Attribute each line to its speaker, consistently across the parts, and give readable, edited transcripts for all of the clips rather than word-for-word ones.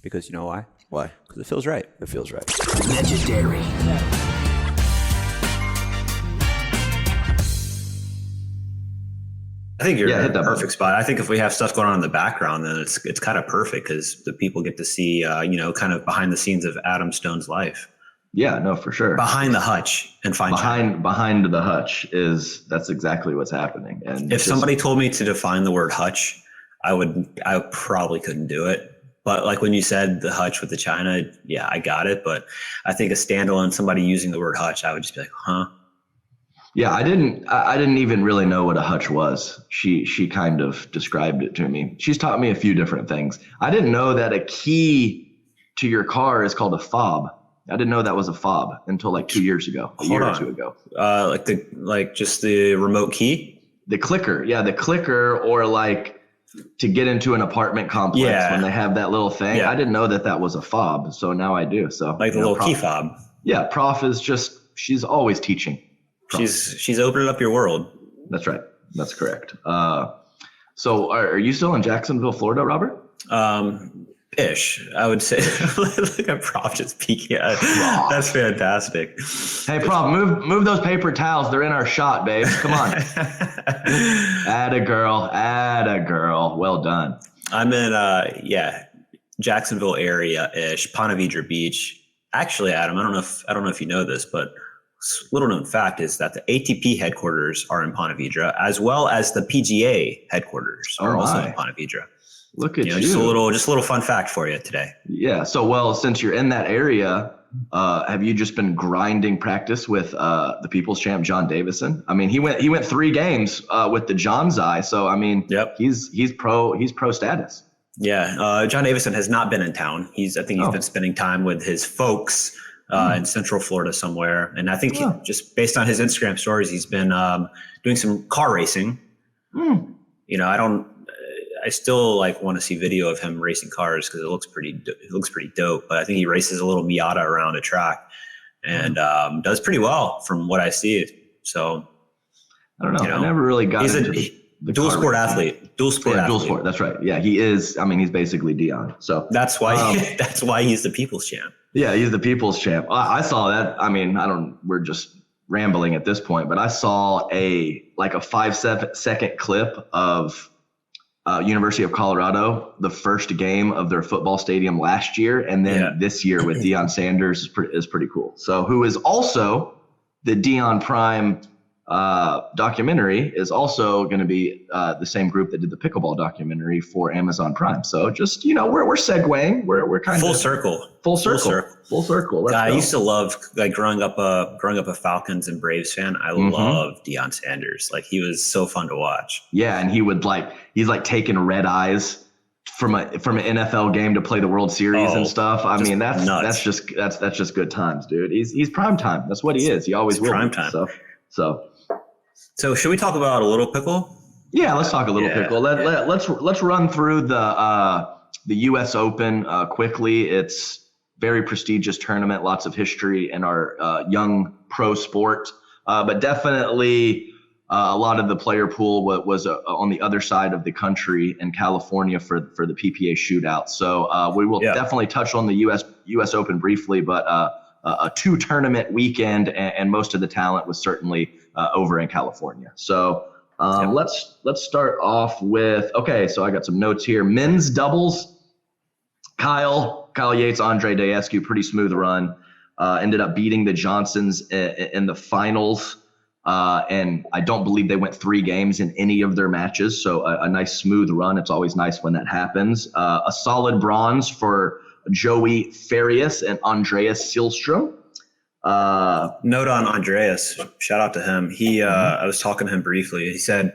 Speaker 1: Because you know why?
Speaker 2: Why?
Speaker 1: Because it feels right.
Speaker 2: It feels right.
Speaker 3: Legendary.
Speaker 4: I think you're
Speaker 2: hit
Speaker 4: in
Speaker 2: that
Speaker 4: a perfect
Speaker 2: button.
Speaker 4: spot. I think if we have stuff going on in the background, then it's kind of perfect because the people get to see, kind of behind the scenes of Adam Stone's life.
Speaker 2: Yeah, no, for sure.
Speaker 4: Behind the hutch and fine china.
Speaker 2: Behind the hutch that's exactly what's happening. And
Speaker 4: If somebody told me to define the word hutch, I probably couldn't do it. But like when you said the hutch with the china, yeah, I got it. But I think a standalone, somebody using the word hutch, I would just be like, huh?
Speaker 2: Yeah, I didn't even really know what a hutch was. She kind of described it to me. She's taught me a few different things. I didn't know that a key to your car is called a fob. I didn't know that was a fob until like 2 years ago, a year or two ago.
Speaker 4: Just the remote key?
Speaker 2: The clicker. Yeah, the clicker, or like to get into an apartment complex when they have that little thing. Yeah. I didn't know that was a fob. So now I do. So
Speaker 4: like the little key fob.
Speaker 2: Yeah. Prof is she's always teaching. Prof.
Speaker 4: She's opening up your world.
Speaker 2: That's right. That's correct. So are you still in Jacksonville, Florida, Robert?
Speaker 4: Ish, I would say. Look at Prof just peeking at. That's fantastic.
Speaker 2: Hey, Prof, move those paper towels. They're in our shot, babe. Come on. Atta girl. Well done.
Speaker 4: I'm in Jacksonville area-ish, Ponte Vedra Beach. Actually, Adam, I don't know if you know this, but little known fact is that the ATP headquarters are in Ponte Vedra, as well as the PGA headquarters are also in Ponte Vedra.
Speaker 2: Look at you.
Speaker 4: Just a little fun fact for you today.
Speaker 2: Yeah. So, since you're in that area, have you just been grinding practice with the People's Champ John Davison? I mean, he went 3 games with the John's Eye. So I mean,
Speaker 4: yep.
Speaker 2: He's pro status.
Speaker 4: Yeah. John Davison has not been in town. I think he's been spending time with his folks in Central Florida somewhere. And I think just based on his Instagram stories, he's been doing some car racing. I still want to see video of him racing cars because it looks pretty dope. But I think he races a little Miata around a track and does pretty well from what I see. So
Speaker 2: I don't know. I never really got into the
Speaker 4: dual sport athlete. Dual sport.
Speaker 2: That's right. Yeah, he is. I mean, he's basically Dion. So
Speaker 4: that's why that's why he's the people's champ.
Speaker 2: Yeah, he's the people's champ. I saw that. I mean, we're just rambling at this point, but I saw a 5-second clip of University of Colorado, the first game of their football stadium last year, and then this year with Deion Sanders is pretty cool. So, who is also the Deion Prime documentary is also going to be the same group that did the pickleball documentary for Amazon Prime. So just, we're segueing. We're kind of
Speaker 4: full circle.
Speaker 2: I
Speaker 4: used to love growing up a Falcons and Braves fan. I loved Deion Sanders. He was so fun to watch.
Speaker 2: Yeah. And he's taking red eyes from an NFL game to play the World Series and stuff. I mean, that's just good times, dude. He's prime time. That's what he is. He always will.
Speaker 4: Prime time.
Speaker 2: So
Speaker 4: should we talk about a little pickle?
Speaker 2: Yeah, let's talk a little pickle. Let's run through the U.S. Open quickly. It's very prestigious tournament, lots of history in our young pro sport, but definitely a lot of the player pool was on the other side of the country in California for the PPA shootout. So we will definitely touch on the U.S. Open briefly, but a 2-tournament weekend, and most of the talent was certainly over in California. So let's start off with, so I got some notes here. Men's doubles, Kyle Yates, Andre Daescu, pretty smooth run. Ended up beating the Johnsons in the finals. And I don't believe they went 3 games in any of their matches. So a nice smooth run. It's always nice when that happens. A solid bronze for Joey Farias and Andreas Silstrom.
Speaker 4: Note on Andreas, shout out to him. I was talking to him briefly. He said,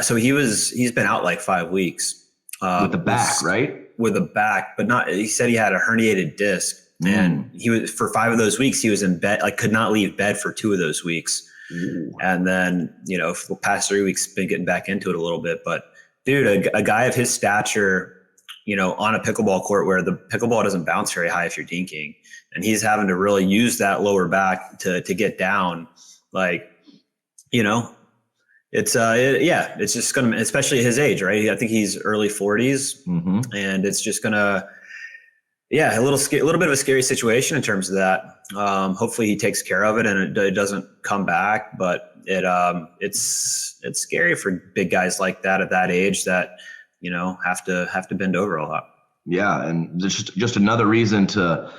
Speaker 4: so he's been out 5 weeks.
Speaker 2: With the back, right?
Speaker 4: With the back, but not, he said he had a herniated disc and he was, for 5 of those weeks, he was in bed, could not leave bed for 2 of those weeks. Ooh. And then, for the past 3 weeks, been getting back into it a little bit, but dude, a guy of his stature, on a pickleball court where the pickleball doesn't bounce very high if you're dinking, and he's having to really use that lower back to get down, it's just going to, especially at his age, right? I think he's early 40s, and it's just going to, a little bit of a scary situation in terms of that. Hopefully he takes care of it and it doesn't come back, but it's scary for big guys like that at that age that, have to bend over a lot.
Speaker 2: Yeah. And just another reason to,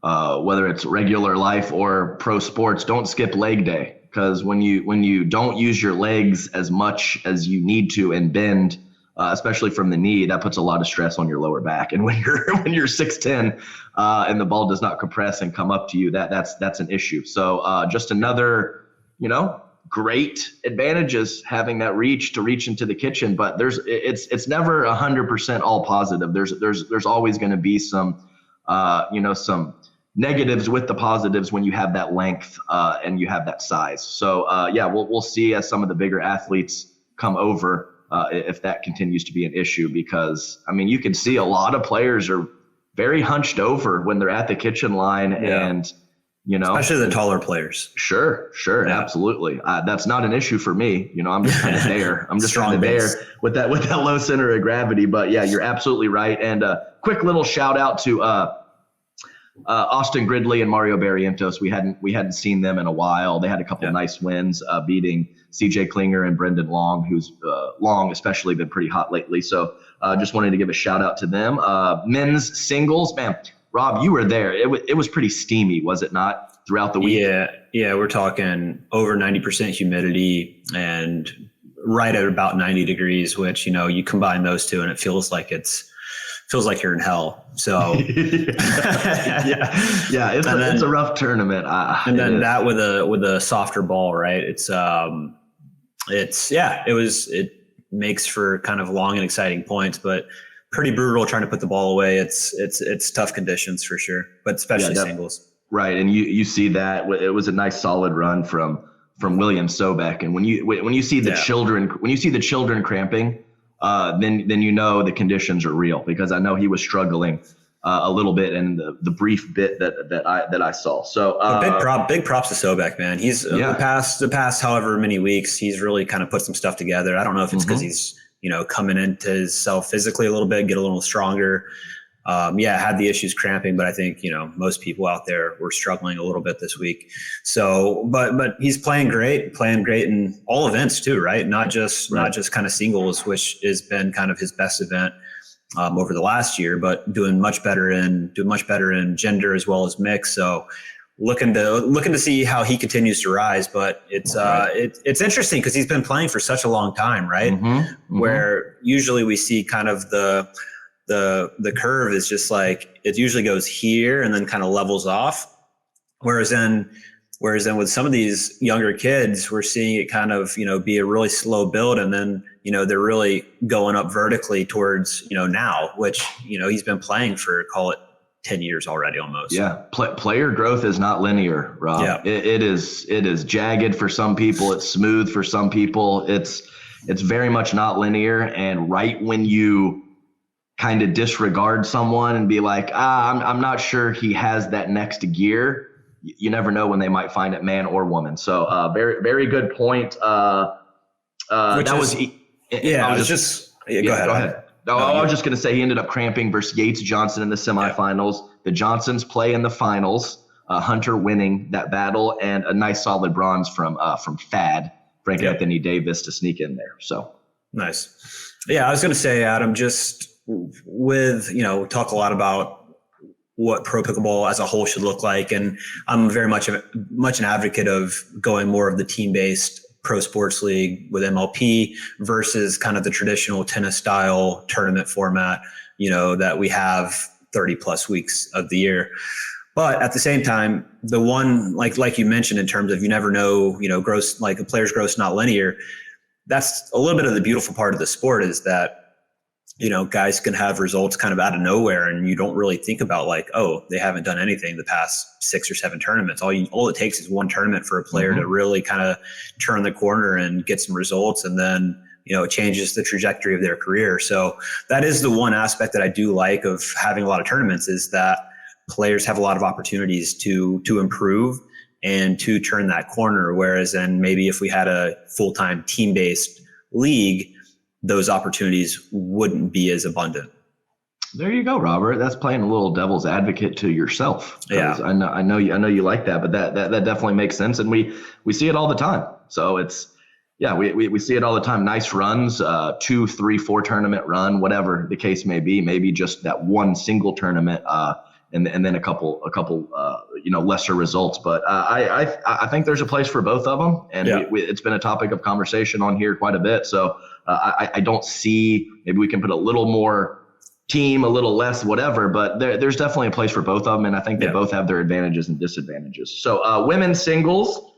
Speaker 2: whether it's regular life or pro sports, don't skip leg day. Because when you don't use your legs as much as you need to and bend, especially from the knee, that puts a lot of stress on your lower back. And when you're 6'10", and the ball does not compress and come up to you, that's an issue. So just another, great advantages having that reach into the kitchen. But it's never 100% all positive. There's always going to be some some negatives with the positives when you have that length and you have that size. So we'll see as some of the bigger athletes come over if that continues to be an issue, because you can see a lot of players are very hunched over when they're at the kitchen line, and
Speaker 4: especially the taller players.
Speaker 2: Sure, absolutely. That's not an issue for me. I'm just kind of there. I'm just kind of there with that low center of gravity. But yeah, you're absolutely right. And quick little shout out to Austin Gridley and Mario Barrientos. We hadn't seen them in a while. They had a couple nice wins, beating CJ Klinger and Brendan Long, who's Long especially been pretty hot lately. So just wanted to give a shout out to them. Men's singles, man. Rob, you were there. It was pretty steamy, was it not, throughout the week?
Speaker 4: Yeah. We're talking over 90% humidity and right at about 90 degrees, which you combine those two and it feels like you're in hell. So
Speaker 2: it's a rough tournament.
Speaker 4: And then that with a softer ball, right? It makes for kind of long and exciting points, but pretty brutal trying to put the ball away. It's tough conditions for sure, but especially singles.
Speaker 2: Right. And you see that it was a nice solid run from William Sobek. And when you see the children cramping, then the conditions are real, because I know he was struggling a little bit in the brief bit that I saw. So
Speaker 4: big props to Sobek, man. He's the past however many weeks, he's really kind of put some stuff together. I don't know if it's because he's coming into himself physically a little bit, get a little stronger. Had the issues cramping, but I think, most people out there were struggling a little bit this week. So, but he's playing great in all events too, right? Not just kind of singles, which has been kind of his best event over the last year, but doing much better in gender as well as mix. So looking to see how he continues to rise, but it's interesting because he's been playing for such a long time, right? Where usually we see kind of the curve is just like, it usually goes here and then kind of levels off. Whereas then with some of these younger kids, we're seeing it kind of, be a really slow build. And then, they're really going up vertically towards, now, which, he's been playing for, call it 10 years already almost.
Speaker 2: Yeah. Player growth is not linear, Rob. Yeah. It is jagged for some people. It's smooth for some people. It's very much not linear. And right when you kind of disregard someone and be like, I'm not sure he has that next gear, you never know when they might find it, man or woman. So very, very good point. Go ahead. No, I was just going to say he ended up cramping versus Yates Johnson in the semifinals. Yeah. The Johnsons play in the finals. Hunter winning that battle, and a nice solid bronze from Fad, Frank Anthony Davis, to sneak in there. So
Speaker 4: nice. Yeah, I was going to say, Adam, just with we talk a lot about what pro pickleball as a whole should look like, and I'm very much an advocate of going more of the team-based pro sports league with MLP versus kind of the traditional tennis style tournament format, that we have 30 plus weeks of the year. But at the same time, the one, like you mentioned, in terms of, you never know, gross, like a player's gross, not linear. That's a little bit of the beautiful part of the sport, is that, guys can have results kind of out of nowhere, and you don't really think about they haven't done anything the past 6 or 7 tournaments. All it takes is one tournament for a player to really kind of turn the corner and get some results, and then, it changes the trajectory of their career. So that is the one aspect that I do like of having a lot of tournaments, is that players have a lot of opportunities to improve and to turn that corner. Whereas then maybe if we had a full-time team-based league, those opportunities wouldn't be as abundant.
Speaker 2: There you go, Robert. That's playing a little devil's advocate to yourself.
Speaker 4: Yeah,
Speaker 2: I know you like that, but that definitely makes sense, and we see it all the time. So we see it all the time. Nice runs, 2, 3, 4 tournament run, whatever the case may be. Maybe just that one single tournament, and then a couple lesser results. But I think there's a place for both of them, and it's been a topic of conversation on here quite a bit. So I don't see, maybe we can put a little more team, a little less, whatever, but there's definitely a place for both of them, and I think they both have their advantages and disadvantages. So women's singles,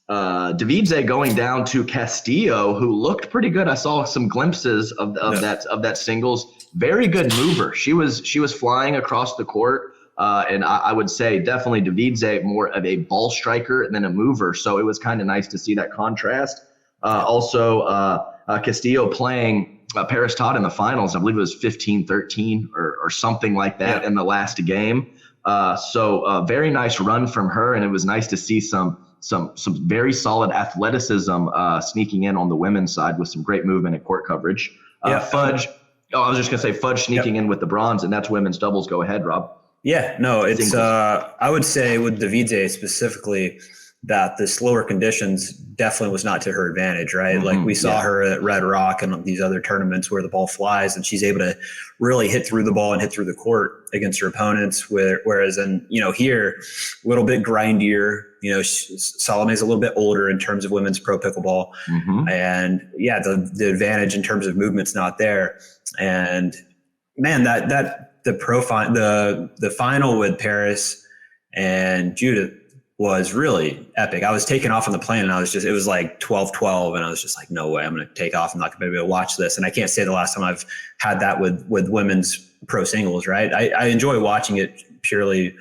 Speaker 2: Davidze going down to Castillo, who looked pretty good. I saw some glimpses of that singles. Very good mover. She was flying across the court, and I would say definitely Davidze more of a ball striker than a mover. So it was kind of nice to see that contrast. Also, Castillo playing Paris Todd in the finals. I believe it was 15-13 or something like that in the last game. So very nice run from her, and it was nice to see some very solid athleticism sneaking in on the women's side with some great movement and court coverage. Fudge. I was just gonna say Fudge sneaking in with the bronze, and that's women's doubles. Go ahead, Rob.
Speaker 4: Yeah, no, it's I would say with Davidze specifically that the slower conditions definitely was not to her advantage, right? Like we saw her at Red Rock and these other tournaments where the ball flies and she's able to really hit through the ball and hit through the court against her opponents. Whereas here, a little bit grindier, Salome's a little bit older in terms of women's pro pickleball. And the advantage in terms of movement's not there. And man, the final with Paris and Judith was really epic. I was taking off on the plane and it was like 12-12 and I was just like, no way, I'm going to take off. I'm not going to be able to watch this. And I can't say the last time I've had that with women's pro singles, right? I enjoy watching it purely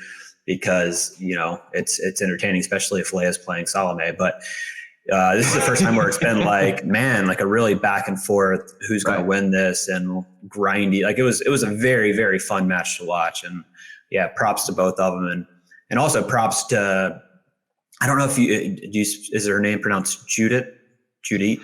Speaker 4: because, it's entertaining, especially if Leia's playing Salome. But this is the first time where it's been like a really back and forth, who's going to win this and grindy. Like it was a very, very fun match to watch. And props to both of them. And also props to, I don't know if is her name pronounced Judit? Judit?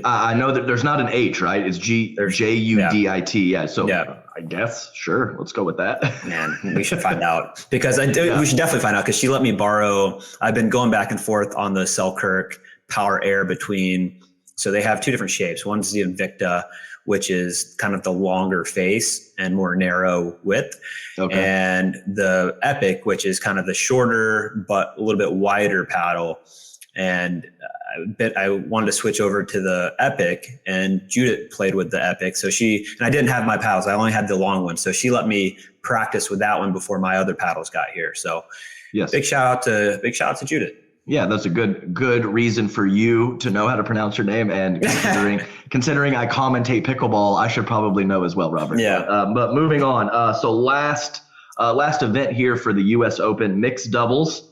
Speaker 2: I know that there's not an H, right? It's Judit. Yeah. So I guess, sure. Let's go with that.
Speaker 4: Man, we should find out because we should definitely find out because she let me borrow. I've been going back and forth on the Selkirk Power Air between. So they have two different shapes. One's the Invicta, which is kind of the longer face and more narrow width. Okay. And the Epic, which is kind of the shorter, but a little bit wider paddle. And I wanted to switch over to the Epic, and Judith played with the Epic. So and I didn't have my paddles. I only had the long one. So she let me practice with that one before my other paddles got here. So big shout out to Judith.
Speaker 2: Yeah, that's a good reason for you to know how to pronounce your name. And considering I commentate pickleball, I should probably know as well, Robert.
Speaker 4: Yeah.
Speaker 2: But moving on. So last event here for the U.S. Open mixed doubles.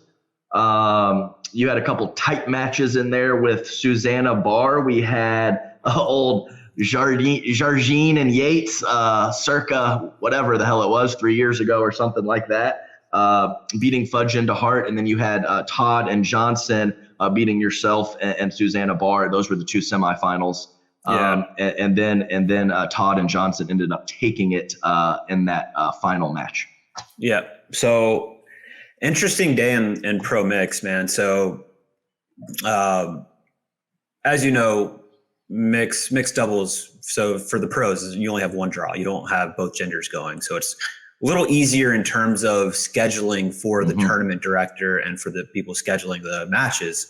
Speaker 2: You had a couple tight matches in there with Susanna Barr. We had old Jardine and Yates, circa whatever the hell it was, 3 years ago or something like that. Beating Fudge into Hart, and then you had Todd and Johnson beating yourself and Susanna Barr. Those were the two semifinals. And then Todd and Johnson ended up taking it in that final match.
Speaker 4: Yeah. So interesting day in pro mix, man. So as you know, mixed doubles. So for the pros, you only have one draw. You don't have both genders going. So it's a little easier in terms of scheduling for the tournament director and for the people scheduling the matches.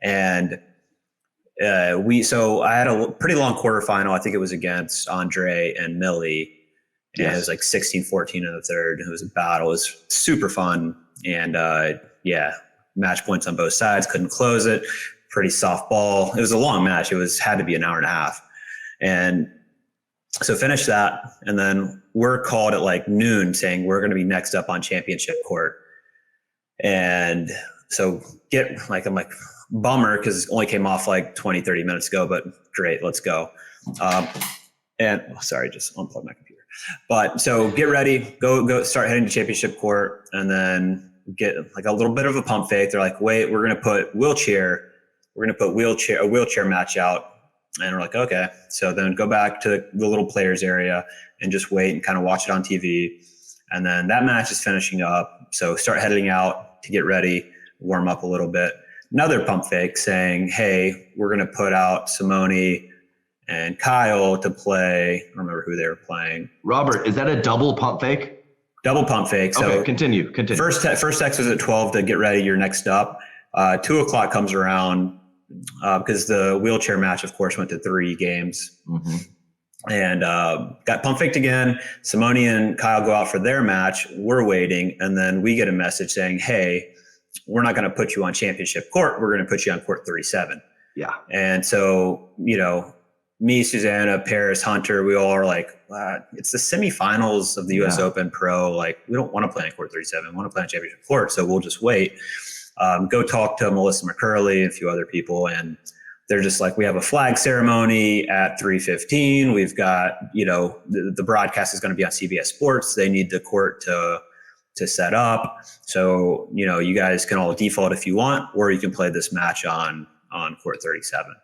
Speaker 4: And so I had a pretty long quarterfinal. I think it was against Andre and Millie. And it was like 16-14 in the third. It was a battle. It was super fun. And match points on both sides. Couldn't close it. Pretty soft ball. It was a long match. Had to be an hour and a half. And so finished that, and then we're called at like noon saying we're going to be next up on championship court. And so I'm like, bummer, because it only came off like 20, 30 minutes ago, but great, let's go. Just unplug my computer. But so get ready, go start heading to championship court, and then get like a little bit of a pump fake. They're like, wait, we're going to put a wheelchair match out. And we're like, okay. So then go back to the little players area and just wait and kind of watch it on TV. And then that match is finishing up. So start heading out to get ready, warm up a little bit. Another pump fake saying, hey, we're going to put out Simone and Kyle to play. I don't remember who they were playing.
Speaker 2: Robert, is that a double pump fake?
Speaker 4: Double pump fake. So
Speaker 2: okay, continue.
Speaker 4: First text was at 12 to get ready. You're next up. 2 o'clock comes around because the wheelchair match, of course, went to 3 games. Mm-hmm. And got pump faked again. Simone and Kyle go out for their match. We're waiting. And then we get a message saying, hey, we're not going to put you on championship court. We're going to put you on court 37.
Speaker 2: Yeah.
Speaker 4: And so, me, Susanna, Paris, Hunter, we all are like, it's the semifinals of the U.S. Open Pro. Like, we don't want to play on court 37. We want to play on championship court. So we'll just wait. Go talk to Melissa McCurley and a few other people. And they're just like, we have a flag ceremony at 3:15. We've got, the broadcast is going to be on CBS Sports. They need the court to set up. So, you guys can all default if you want, or you can play this match on court 37.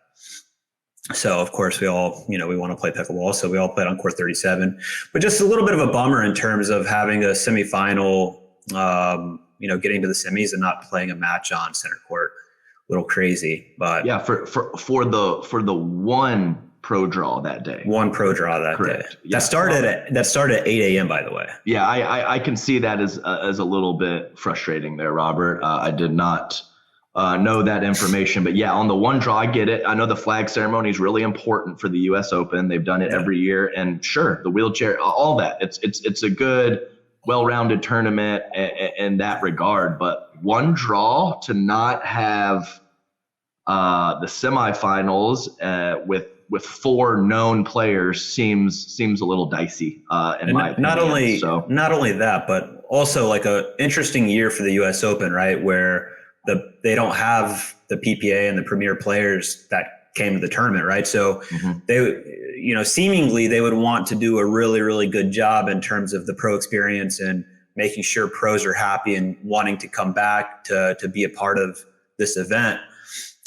Speaker 4: So of course we all, we want to play pickleball. So we all played on court 37, but just a little bit of a bummer in terms of having a semifinal, getting to the semis and not playing a match on center court. A little crazy, but
Speaker 2: yeah, for the one pro draw that day.
Speaker 4: One pro draw that
Speaker 2: Correct.
Speaker 4: day.
Speaker 2: Yeah.
Speaker 4: That started at 8 a.m. by the way.
Speaker 2: Yeah, I can see that as a little bit frustrating there, Robert. I did not know that information, but yeah, on the one draw, I get it. I know the flag ceremony is really important for the U.S. Open. They've done it every year, and sure, the wheelchair, all that. It's a good, well-rounded tournament in that regard. But one draw to not have the semifinals with 4 known players seems a little dicey in my opinion.
Speaker 4: Not only that, but also like a interesting year for the U.S. Open, right? Where they don't have the PPA and the premier players that came to the tournament, right? So they, seemingly they would want to do a really, really good job in terms of the pro experience and making sure pros are happy and wanting to come back to be a part of this event.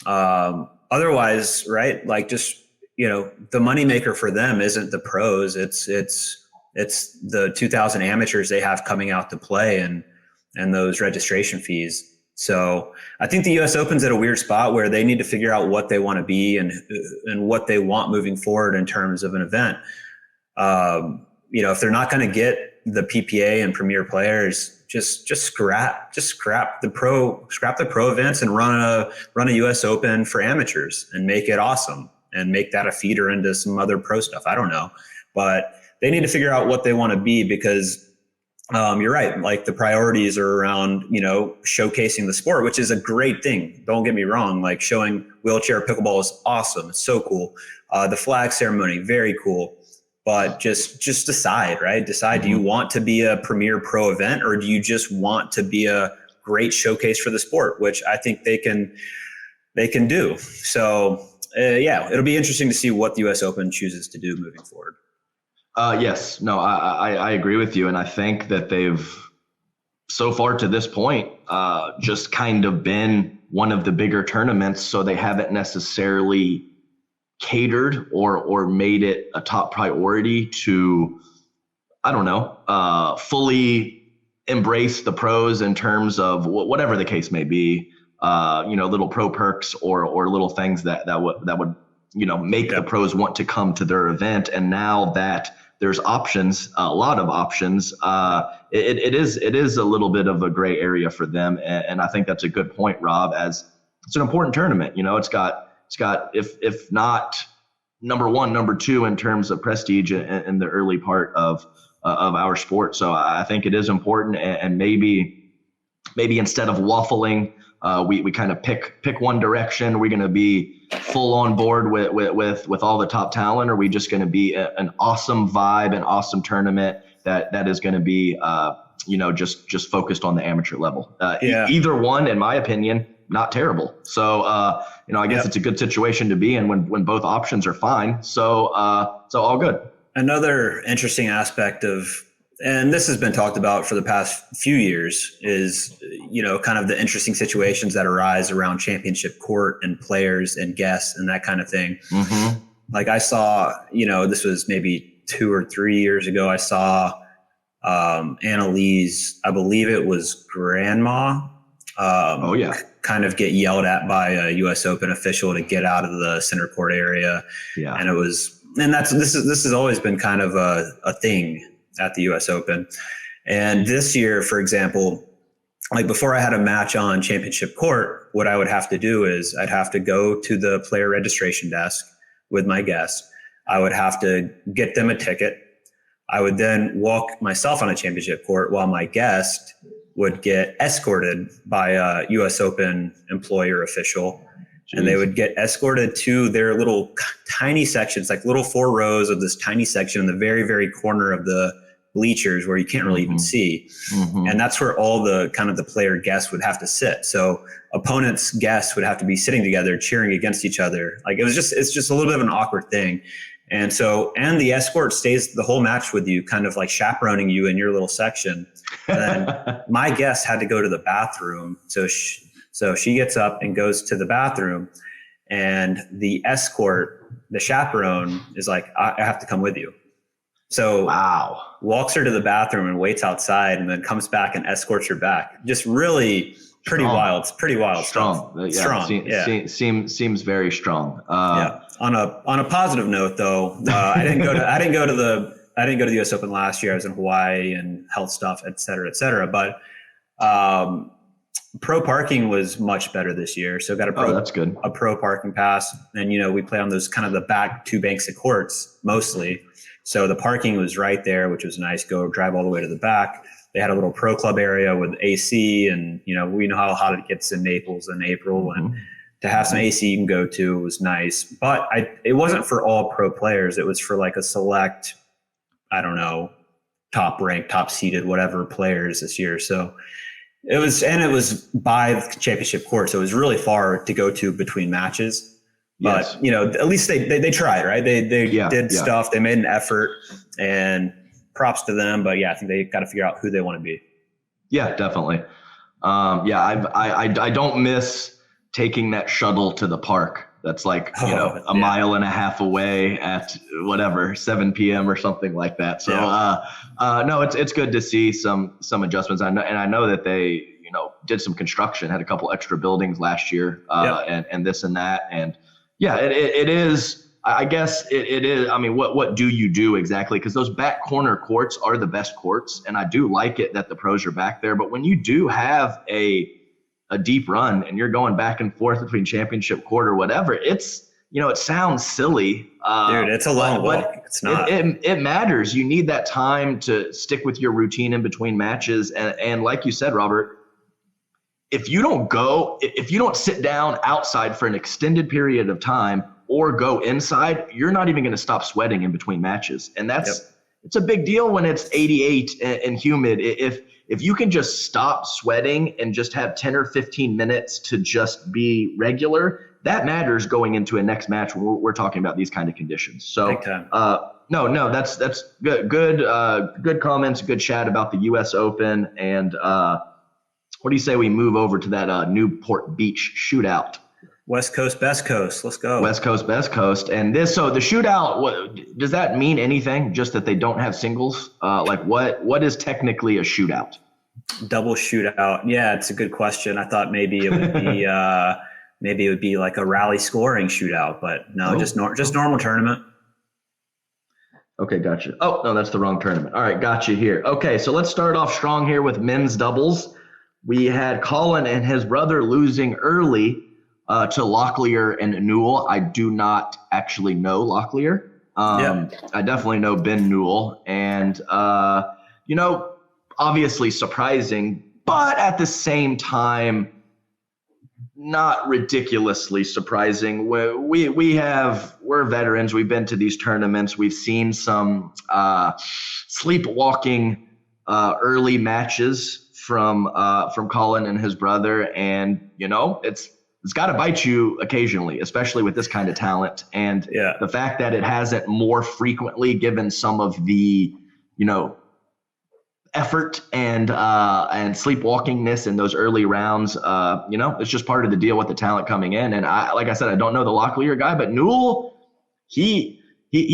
Speaker 4: Otherwise, right? Like just, the moneymaker for them isn't the pros. It's the 2,000 amateurs they have coming out to play and those registration fees. So I think the U.S. Open's at a weird spot where they need to figure out what they want to be and what they want moving forward in terms of an event. If they're not going to get the PPA and premier players, just scrap the pro events and run a U.S. Open for amateurs and make it awesome and make that a feeder into some other pro stuff. I don't know, but they need to figure out what they want to be because you're right. Like the priorities are around, showcasing the sport, which is a great thing. Don't get me wrong. Like showing wheelchair pickleball is awesome. It's so cool. The flag ceremony, very cool. But just decide, right? Decide, do you want to be a premier pro event or do you just want to be a great showcase for the sport, which I think they can do. So it'll be interesting to see what the U.S. Open chooses to do moving forward.
Speaker 2: Yes, no, I agree with you. And I think that they've so far to this point just kind of been one of the bigger tournaments. So they haven't necessarily catered or made it a top priority to, fully embrace the pros in terms of whatever the case may be, little pro perks or little things that would make the pros want to come to their event. And now that there's options, a lot of options, it is a little bit of a gray area for them. And I think that's a good point, Rob, as it's an important tournament. It's got if not number 1, number 2 in terms of prestige in the early part of our sport. So I think it is important, and maybe instead of waffling, we kind of pick one direction. We're going to be full on board with all the top talent, or are we just going to be an awesome vibe, an awesome tournament that is going to be just focused on the amateur level. Either one, in my opinion, not terrible. So I guess it's a good situation to be in when both options are fine. So all good.
Speaker 4: Another interesting aspect of And this has been talked about for the past few years is, kind of the interesting situations that arise around championship court and players and guests and that kind of thing.
Speaker 2: Mm-hmm.
Speaker 4: Like I saw, this was maybe 2 or 3 years ago, I saw Annalise, I believe it was grandma, kind of get yelled at by a U.S. Open official to get out of the center court area.
Speaker 2: Yeah.
Speaker 4: And this has always been kind of a thing at the U.S. Open. And this year, for example, like before I had a match on championship court, what I would have to do is I'd have to go to the player registration desk with my guest. I would have to get them a ticket. I would then walk myself on a championship court while my guest would get escorted by a U.S. Open employee or official. Jeez. And they would get escorted to their little tiny sections, like little 4 rows of this tiny section in the very, very corner of the bleachers where you can't really even see. Mm-hmm. And that's where all the kind of the player guests would have to sit. So opponents' guests would have to be sitting together, cheering against each other. Like it's just a little bit of an awkward thing. And the escort stays the whole match with you, kind of like chaperoning you in your little section. And then my guest had to go to the bathroom. So she gets up and goes to the bathroom, and the escort, the chaperone, is like, I have to come with you. So walks her to the bathroom and waits outside, and then comes back and escorts her back. Just really pretty wild. It's pretty wild.
Speaker 2: Strong.
Speaker 4: Strong.
Speaker 2: Seems very strong.
Speaker 4: On a positive note, though, I didn't go to the U.S. Open last year. I was in Hawaii and health stuff, et cetera, et cetera. But pro parking was much better this year. So got a pro parking pass. And, we play on those kind of the back 2 banks of courts mostly. So the parking was right there, which was nice. Go drive all the way to the back. They had a little pro club area with AC, and, we know how hot it gets in Naples in April. And to have some AC you can go to was nice. But it wasn't for all pro players. It was for like a select, I don't know, top ranked, top seeded, whatever players this year. So it was by the championship court. So it was really far to go to between matches. But,
Speaker 2: yes.
Speaker 4: At least they tried, right? They did stuff. They made an effort, and props to them. But I think they got to figure out who they want to be.
Speaker 2: Yeah, definitely. I don't miss taking that shuttle to the park. That's like, a mile and a half away at whatever, 7 p.m. or something like that. So, no, it's good to see some adjustments. I know that they, did some construction, had a couple extra buildings last year, and this and that. And it is, I guess it is. I mean, what do you do exactly? Because those back corner courts are the best courts. And I do like it that the pros are back there. But when you do have a deep run and you're going back and forth between championship court or whatever, it's, it sounds silly.
Speaker 4: Dude, it's a long walk. It's not.
Speaker 2: It matters. You need that time to stick with your routine in between matches. And like you said, Robert, if you don't sit down outside for an extended period of time or go inside, you're not even going to stop sweating in between matches. And it's a big deal when it's 88 and humid. If you can just stop sweating and just have 10 or 15 minutes to just be regular, that matters going into a next match when we're talking about these kind of conditions. So, no, that's good. Good comments, good chat about the U.S. Open. And what do you say we move over to that Newport Beach shootout?
Speaker 4: West Coast, Best Coast. Let's go.
Speaker 2: West Coast, Best Coast. And so the shootout, does that mean anything? Just that they don't have singles? What is technically a shootout?
Speaker 4: Double shootout. Yeah, it's a good question. I thought maybe it would be like a rally scoring shootout, but no, just normal tournament.
Speaker 2: Okay, gotcha. Oh, no, that's the wrong tournament. All right, gotcha here. Okay, so let's start off strong here with men's doubles. We had Colin and his brother losing early to Locklear and Newell. I do not actually know Locklear. I definitely know Ben Newell. And, obviously surprising, but at the same time, not ridiculously surprising. We're veterans. We've been to these tournaments. We've seen some sleepwalking early matches from Colin and his brother, and it's got to bite you occasionally, especially with this kind of talent. And the fact that it hasn't more frequently, given some of the effort and sleepwalkingness in those early rounds. It's just part of the deal with the talent coming in. And like I said, I don't know the Locklear guy, but Newell, he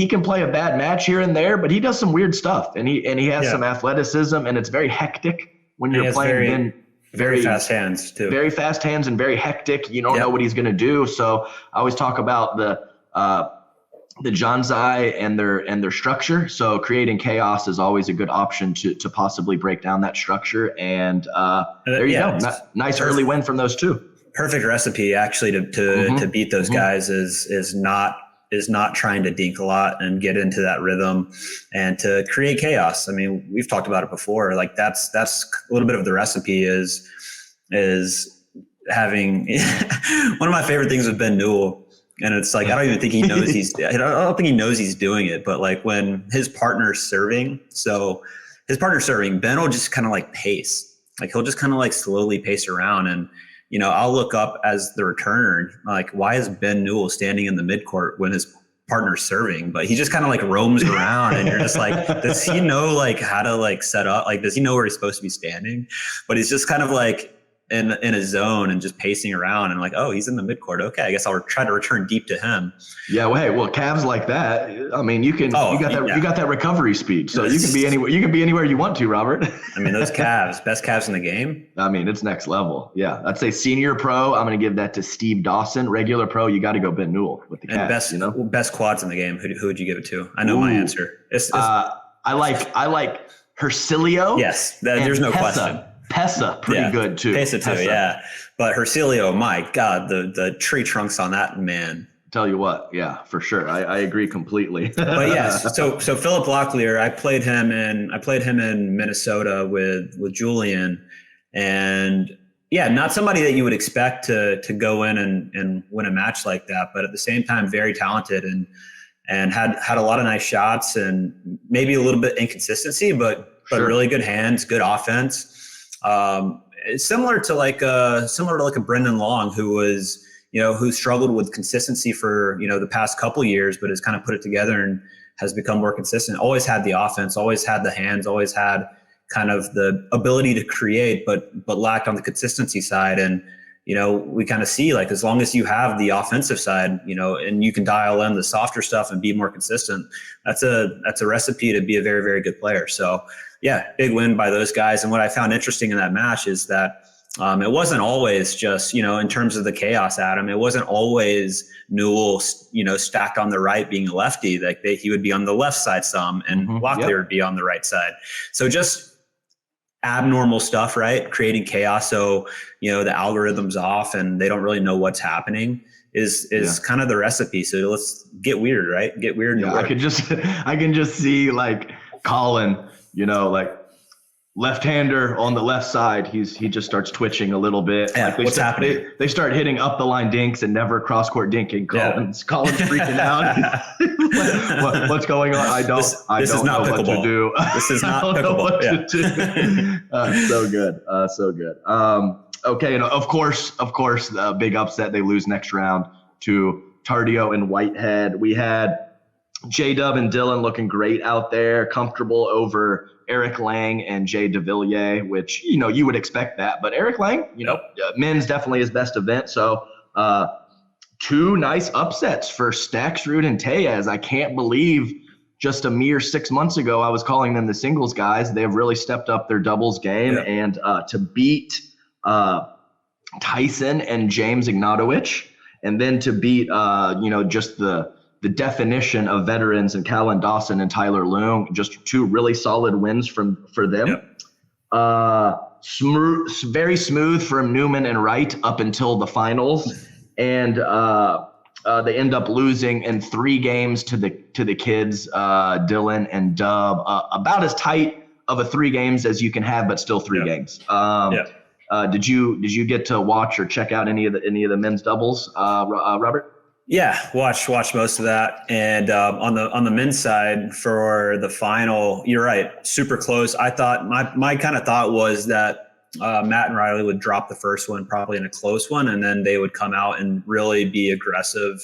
Speaker 2: can play a bad match here and there, but he does some weird stuff, and he has some athleticism, and it's very hectic when you're playing.
Speaker 4: Very fast hands too.
Speaker 2: Very fast hands and very hectic. You don't know what he's going to do. So I always talk about the Janzai and their structure. So creating chaos is always a good option to possibly break down that structure. And there you go. Nice early win from those two.
Speaker 4: Perfect recipe actually to beat those guys is not trying to dink a lot and get into that rhythm and to create chaos. I mean, we've talked about it before. Like that's a little bit of the recipe is having one of my favorite things with Ben Newell. And it's like, I don't even think he knows I don't think he knows he's doing it, but like when his partner's serving, Ben will just kind of like pace. Like he'll just kind of like slowly pace around, and I'll look up as the returner, like, why is Ben Newell standing in the midcourt when his partner's serving? But he just kind of like roams around, and you're just like, does he know like how to like set up? Like, does he know where he's supposed to be standing? But he's just kind of like in a zone and just pacing around, and like, oh, he's in the midcourt. Okay, I guess I'll try to return deep to him.
Speaker 2: Yeah, well, calves like that. I mean, you got that recovery speed, so you can be anywhere. You can be anywhere you want to, Robert.
Speaker 4: I mean, those calves, best calves in the game.
Speaker 2: I mean, it's next level. Yeah, I'd say senior pro, I'm going to give that to Steve Dawson. Regular pro, you got to go Ben Newell with the calves.
Speaker 4: And best quads in the game. Who would you give it to? I know my answer.
Speaker 2: I like Hercilio.
Speaker 4: Yes, there's no question.
Speaker 2: Pesa, pretty good too.
Speaker 4: Pesa too, yeah. But Hercilio, my God, the tree trunks on that man.
Speaker 2: Tell you what, yeah, for sure. I agree completely.
Speaker 4: But yes, so Philip Locklear, I played him in Minnesota with Julian, and yeah, not somebody that you would expect to go in and win a match like that, but at the same time, very talented and had a lot of nice shots and maybe a little bit inconsistency, but really good hands, good offense. It's similar to like a Brendan Long who struggled with consistency for, the past couple of years, but has kind of put it together and has become more consistent. Always had the offense, always had the hands, always had kind of the ability to create, but lacked on the consistency side. And, we kind of see like, as long as you have the offensive side, and you can dial in the softer stuff and be more consistent, that's a recipe to be a very, very good player. So yeah, big win by those guys. And what I found interesting in that match is that it wasn't always just, in terms of the chaos, Adam, it wasn't always Newell, stacked on the right being a lefty. Like he would be on the left side some, and Locklear would be on the right side. So just abnormal stuff, right? Creating chaos. So, the algorithm's off and they don't really know what's happening is kind of the recipe. So let's get weird, right? Get weird.
Speaker 2: Yeah, I can just see like Colin, like left-hander on the left side. He just starts twitching a little bit.
Speaker 4: Yeah,
Speaker 2: like
Speaker 4: what's happening?
Speaker 2: They start hitting up the line dinks and never cross-court dinking. Colin's freaking out. What's going on? I don't know what to do.
Speaker 4: This is not pickleball.
Speaker 2: So good. So good. Okay. And of course, the big upset, they lose next round to Tardio and Whitehead. We had J-Dub and Dylan looking great out there, comfortable over Eric Lang and Jay DeVilliers, which, you would expect that. But Eric Lang, men's definitely his best event. So two nice upsets for Stacksrud and Tellez. I can't believe just a mere 6 months ago I was calling them the singles guys. They've really stepped up their doubles game. And to beat Tyson and James Ignatowicz, and then to beat, just the definition of veterans and Callan Dawson and Tyler Loong, just two really solid wins for them. Very smooth from Newman and Wright up until the finals. And they end up losing in 3 games to the kids, Dylan and Dub, about as tight of a 3 games as you can have, but still 3 games. Did you get to watch or check out any of the men's doubles, Robert?
Speaker 4: Yeah, watch most of that. And on the men's side for the final, you're right, super close. I thought my kind of thought was that Matt and Riley would drop the first one probably in a close one, and then they would come out and really be aggressive,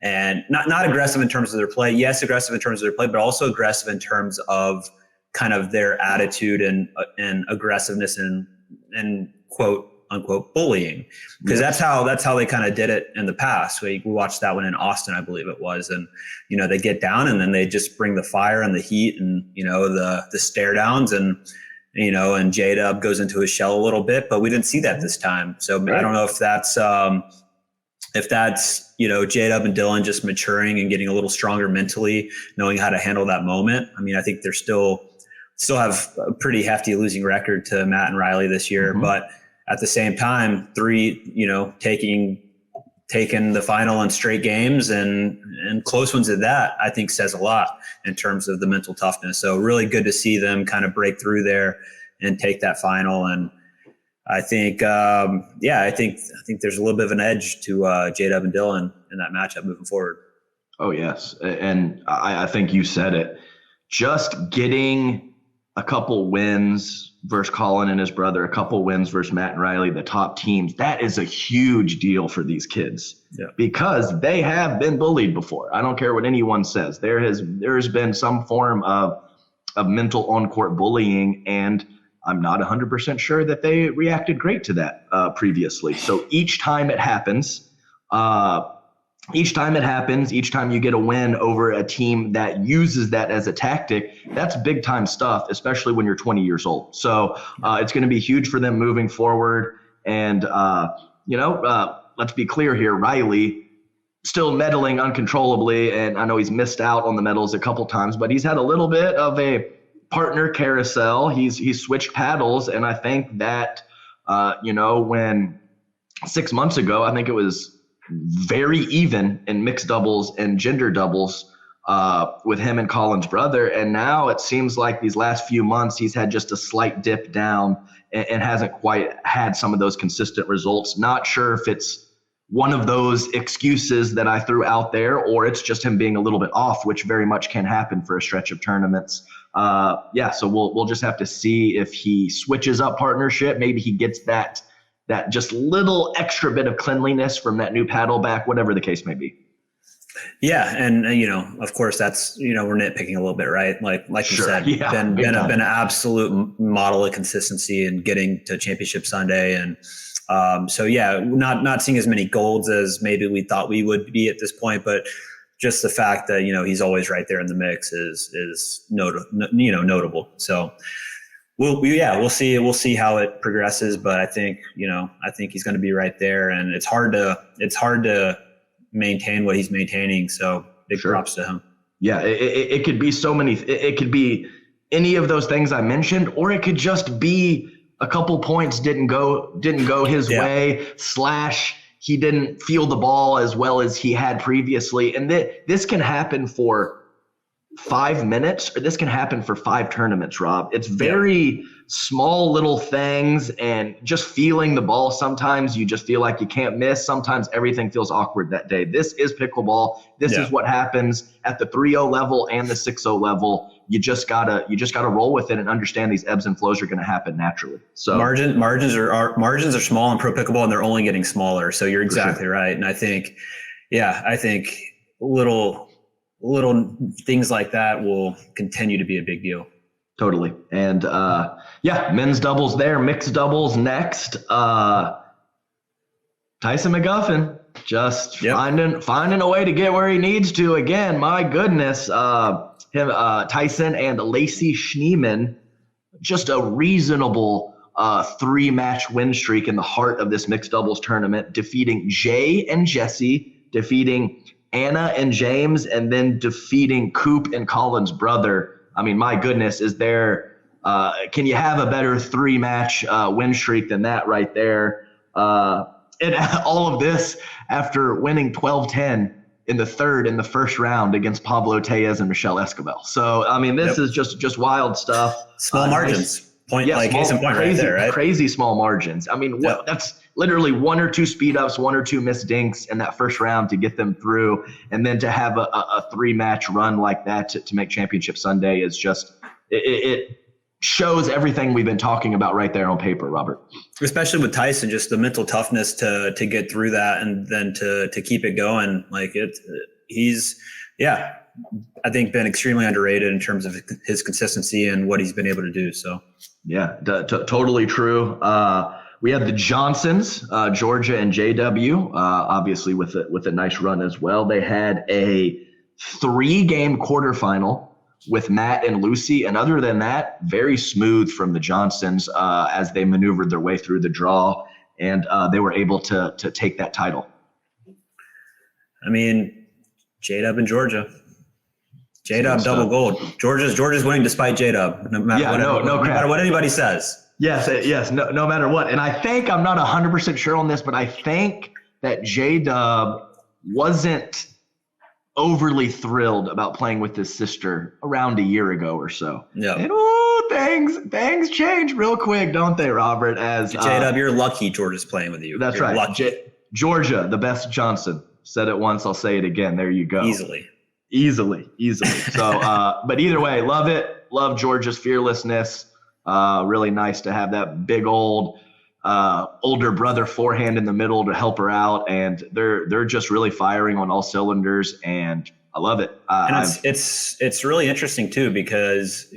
Speaker 4: and not aggressive in terms of their play. Yes, aggressive in terms of their play, but also aggressive in terms of kind of their attitude and aggressiveness and quote unquote bullying, because that's how they kind of did it in the past. We watched that one in Austin, I believe it was, and they get down and then they just bring the fire and the heat and the stare downs and J-Dub goes into his shell a little bit, but we didn't see that this time. So I don't know if that's J-Dub and Dylan just maturing and getting a little stronger mentally, knowing how to handle that moment. I mean, I think they're still have a pretty hefty losing record to Matt and Riley this year, but at the same time, taking the final in straight games and close ones at that, I think says a lot in terms of the mental toughness. So really good to see them kind of break through there and take that final. And I think, I think there's a little bit of an edge to J-Dub and Dylan in that matchup moving forward.
Speaker 2: Oh, yes. And I think you said it. Just getting a couple wins versus Colin and his brother, a couple wins versus Matt and Riley, the top teams, that is a huge deal for these kids because they have been bullied before. I don't care what anyone says. There has been some form of mental on-court bullying, and I'm not 100% sure that they reacted great to that previously. So each time it happens, each time you get a win over a team that uses that as a tactic, that's big time stuff, especially when you're 20 years old. So it's going to be huge for them moving forward. And, let's be clear here, Riley still medaling uncontrollably. And I know he's missed out on the medals a couple times, but he's had a little bit of a partner carousel. He's switched paddles. And I think that, when 6 months ago, I think it was very even in mixed doubles and gender doubles with him and Colin's brother. And now it seems like these last few months, he's had just a slight dip down and hasn't quite had some of those consistent results. Not sure if it's one of those excuses that I threw out there, or it's just him being a little bit off, which very much can happen for a stretch of tournaments. So we'll just have to see if he switches up partnership. Maybe he gets that just little extra bit of cleanliness from that new paddle back, whatever the case may be.
Speaker 4: Yeah. And, of course that's, we're nitpicking a little bit, right? Like you said, been an absolute model of consistency in getting to Championship Sunday. And not seeing as many golds as maybe we thought we would be at this point, but just the fact that, he's always right there in the mix is notable. So we'll see how it progresses, but I think he's going to be right there, and it's hard to maintain what he's maintaining. So big props to him.
Speaker 2: Yeah. It could be so many, it could be any of those things I mentioned, or it could just be a couple points didn't go his way, / he didn't feel the ball as well as he had previously. And this can happen for 5 minutes, or this can happen for 5 tournaments, Rob. It's very small little things, and just feeling the ball. Sometimes you just feel like you can't miss. Sometimes everything feels awkward that day. This is pickleball. This is what happens at the 3-0 level and the 6-0 level. You just gotta roll with it and understand these ebbs and flows are going to happen naturally. So
Speaker 4: margins are small in pro pickleball, and they're only getting smaller. So you're exactly right. And I think little things like that will continue to be a big deal.
Speaker 2: Totally. And men's doubles there, mixed doubles next. Tyson McGuffin just finding a way to get where he needs to again. My goodness. Tyson and Lacey Schneeman, just a reasonable 3-match win streak in the heart of this mixed doubles tournament, defeating Jay and Jesse, defeating Anna and James, and then defeating Coop and Colin's brother. I mean, my goodness, can you have a better 3-match win streak than that right there? And all of this after winning 12-10 in the first round against Pablo Tellez and Michelle Escobar. So, I mean, this is just wild stuff.
Speaker 4: Small margins. Case in point right there, right? Crazy
Speaker 2: small margins. I mean, that's literally 1 or 2 speed ups, 1 or 2 missed dinks in that first round to get them through. And then to have a 3-match run like that to make Championship Sunday is just, it shows everything we've been talking about right there on paper, Robert.
Speaker 4: Especially with Tyson, just the mental toughness to get through that and then to keep it going. I think been extremely underrated in terms of his consistency and what he's been able to do. So
Speaker 2: yeah, totally true. We had the Johnsons, Georgia and JW, obviously with a nice run as well. They had a 3-game quarterfinal with Matt and Lucy, and other than that, very smooth from the Johnsons as they maneuvered their way through the draw, and they were able to take that title.
Speaker 4: I mean, J-Dub and Georgia. J-Dub double gold. Georgia's winning despite J-Dub. No matter what anybody says.
Speaker 2: Yes, no matter what. And I think, I'm not 100% sure on this, but I think that J-Dub wasn't overly thrilled about playing with his sister around a year ago or so.
Speaker 4: Yeah.
Speaker 2: And things change real quick, don't they, Robert? As
Speaker 4: J-Dub, you're lucky Georgia's playing with you.
Speaker 2: That's
Speaker 4: you're
Speaker 2: right.
Speaker 4: Lucky.
Speaker 2: Georgia, the best Johnson. Said it once, I'll say it again. There you go. Easily. So, but either way, love it. Love Georgia's fearlessness. Really nice to have that big old older brother forehand in the middle to help her out, and they're just really firing on all cylinders, and I love it.
Speaker 4: And it's really interesting too, because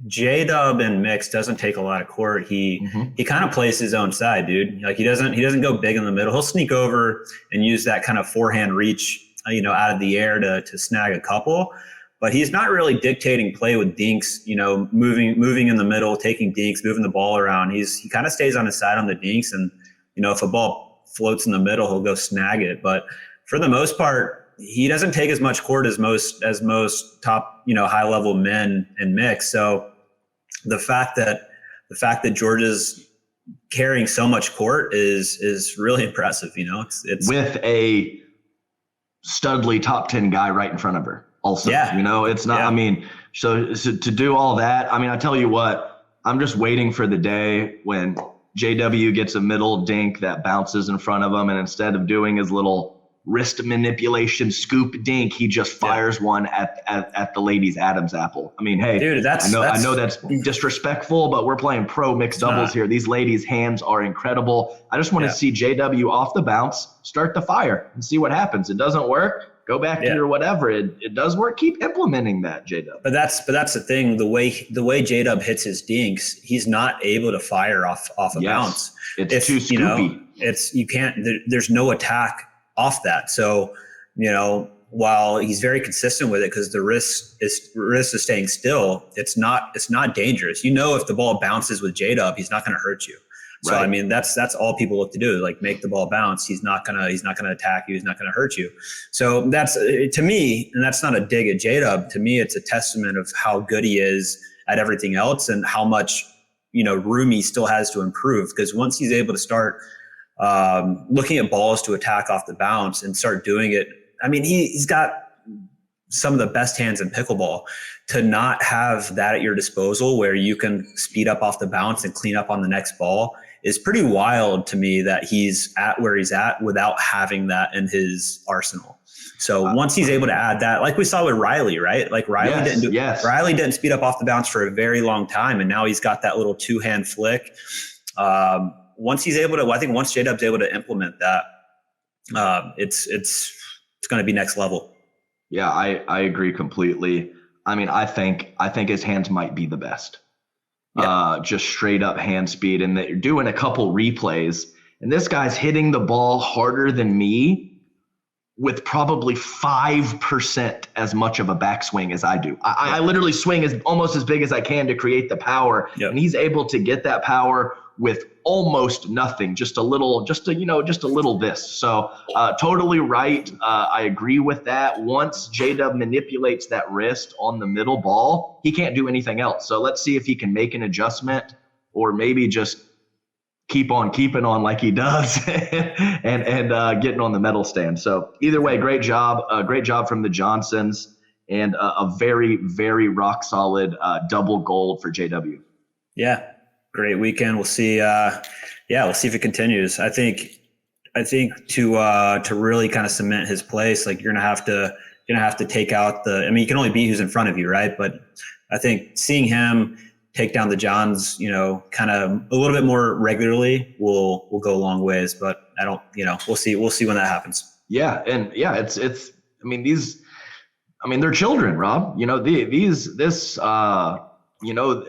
Speaker 4: J-Dub in mix doesn't take a lot of court. He kind of plays his own side, dude. Like he doesn't go big in the middle. He'll sneak over and use that kind of forehand reach, out of the air to snag a couple. But he's not really dictating play with dinks, moving in the middle, taking dinks, moving the ball around. He kind of stays on his side on the dinks, and if a ball floats in the middle, he'll go snag it. But for the most part, he doesn't take as much court as most top high level men in mix. So the fact that Georgia's carrying so much court is really impressive. It's with
Speaker 2: a studly top 10 guy right in front of her. Also, it's not, so to do all that, I tell you what, I'm just waiting for the day when JW gets a middle dink that bounces in front of him, and instead of doing his little wrist manipulation scoop dink, he just fires one at the ladies' Adam's apple. Hey, dude, I know that's disrespectful, but we're playing pro mixed doubles here. These ladies' hands are incredible. I just want to see JW off the bounce, start the fire, and see what happens. It doesn't work, go back to your whatever. It does work. Keep implementing that, J-Dub.
Speaker 4: But that's the thing. The way J-Dub hits his dinks, he's not able to fire off a bounce.
Speaker 2: It's too scoopy.
Speaker 4: You can't. There's no attack off that. So while he's very consistent with it, because the risk is staying still, it's not dangerous. If the ball bounces with J-Dub, he's not going to hurt you. So right. That's all people look to do, like make the ball bounce. He's not gonna attack you. He's not gonna hurt you. So that's, to me, and that's not a dig at J-Dub. To me, it's a testament of how good he is at everything else and how much room he still has to improve. Because once he's able to start looking at balls to attack off the bounce and start doing it, he's got some of the best hands in pickleball. To not have that at your disposal where you can speed up off the bounce and clean up on the next ball is pretty wild to me, that he's at where he's at without having that in his arsenal. So once he's able to add that, like we saw with Riley, right? Like Riley Riley didn't speed up off the bounce for a very long time, and now he's got that little 2-hand flick. Once he's able to, I think once J-Dub's able to implement that, it's going to be next level.
Speaker 2: Yeah, I agree completely. I think his hands might be the best. Just straight up hand speed, and they're doing a couple replays, and this guy's hitting the ball harder than me with probably 5% as much of a backswing as I do. I literally swing almost as big as I can to create the power, and he's able to get that power with almost nothing, just a little this. So totally right. I agree with that. Once J-Dub manipulates that wrist on the middle ball, he can't do anything else. So let's see if he can make an adjustment, or maybe just keep on keeping on like he does and getting on the medal stand. So either way, great job from the Johnsons, and a very, very rock solid double gold for JW.
Speaker 4: Yeah. Great weekend. We'll see. We'll see if it continues. I think to really kind of cement his place, like you're gonna have to take out you can only beat who's in front of you, right? But I think seeing him take down the Johns, kind of a little bit more regularly will go a long ways. But we'll see when that happens.
Speaker 2: Yeah, and yeah, it's. I mean, they're children, Rob.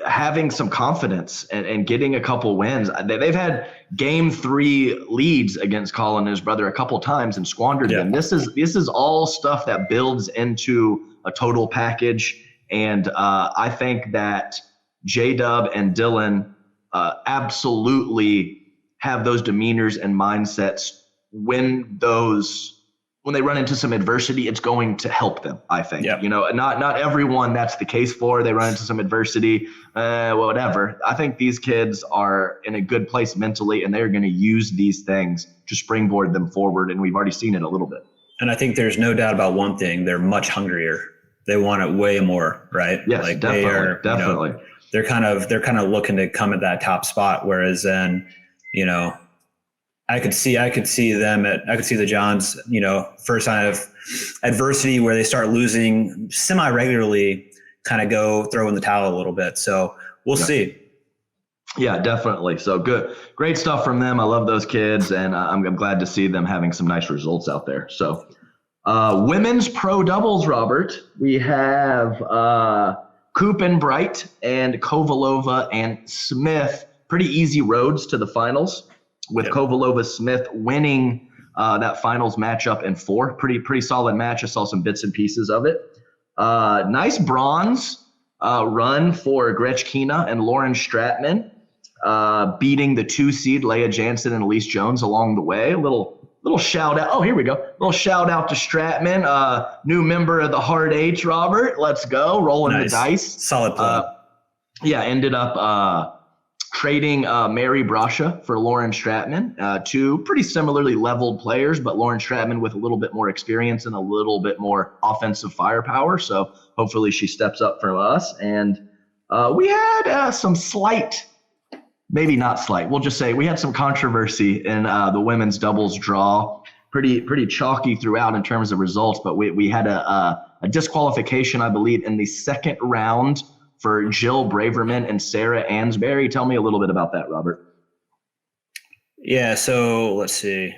Speaker 2: Having some confidence and getting a couple wins. They've had game 3 leads against Colin and his brother a couple times and squandered them. This is all stuff that builds into a total package. And I think that J-Dub and Dylan absolutely have those demeanors and mindsets when they run into some adversity. It's going to help them, I think. Not everyone that's the case for. They run into some adversity, whatever. I think these kids are in a good place mentally, and they're going to use these things to springboard them forward, and we've already seen it a little bit.
Speaker 4: And I think there's no doubt about one thing. They're much hungrier. They want it way more, right?
Speaker 2: Yes, definitely.
Speaker 4: They're kind of looking to come at that top spot, whereas then, I could see the Johns, first sign of adversity where they start losing semi-regularly, kind of go throw in the towel a little bit. So we'll see.
Speaker 2: Yeah, definitely. So good. Great stuff from them. I love those kids, and I'm glad to see them having some nice results out there. So women's pro doubles, Robert, we have Coop and Bright and Kovalova and Smith. Pretty easy roads to the finals, with Kovalova Smith winning that finals matchup in 4. Pretty solid match. I saw some bits and pieces of it. Nice bronze run for Grechkina and Lauren Stratman, beating the 2 seed Leah Jansen and Elise Jones along the way. Little shout out. Oh, here we go. Little shout out to Stratman, new member of the Hard H, Robert. Let's go. Rolling the dice.
Speaker 4: Solid play.
Speaker 2: Ended up trading Mary Brasha for Lauren Stratman, 2 pretty similarly leveled players, but Lauren Stratman with a little bit more experience and a little bit more offensive firepower. So hopefully she steps up from us. And we had some slight, maybe not slight, we'll just say we had some controversy in the women's doubles draw. Pretty chalky throughout in terms of results, but we had a disqualification, I believe, in the second round for Jill Braverman and Sarah Ansberry. Tell me a little bit about that, Robert.
Speaker 4: Yeah, so let's see.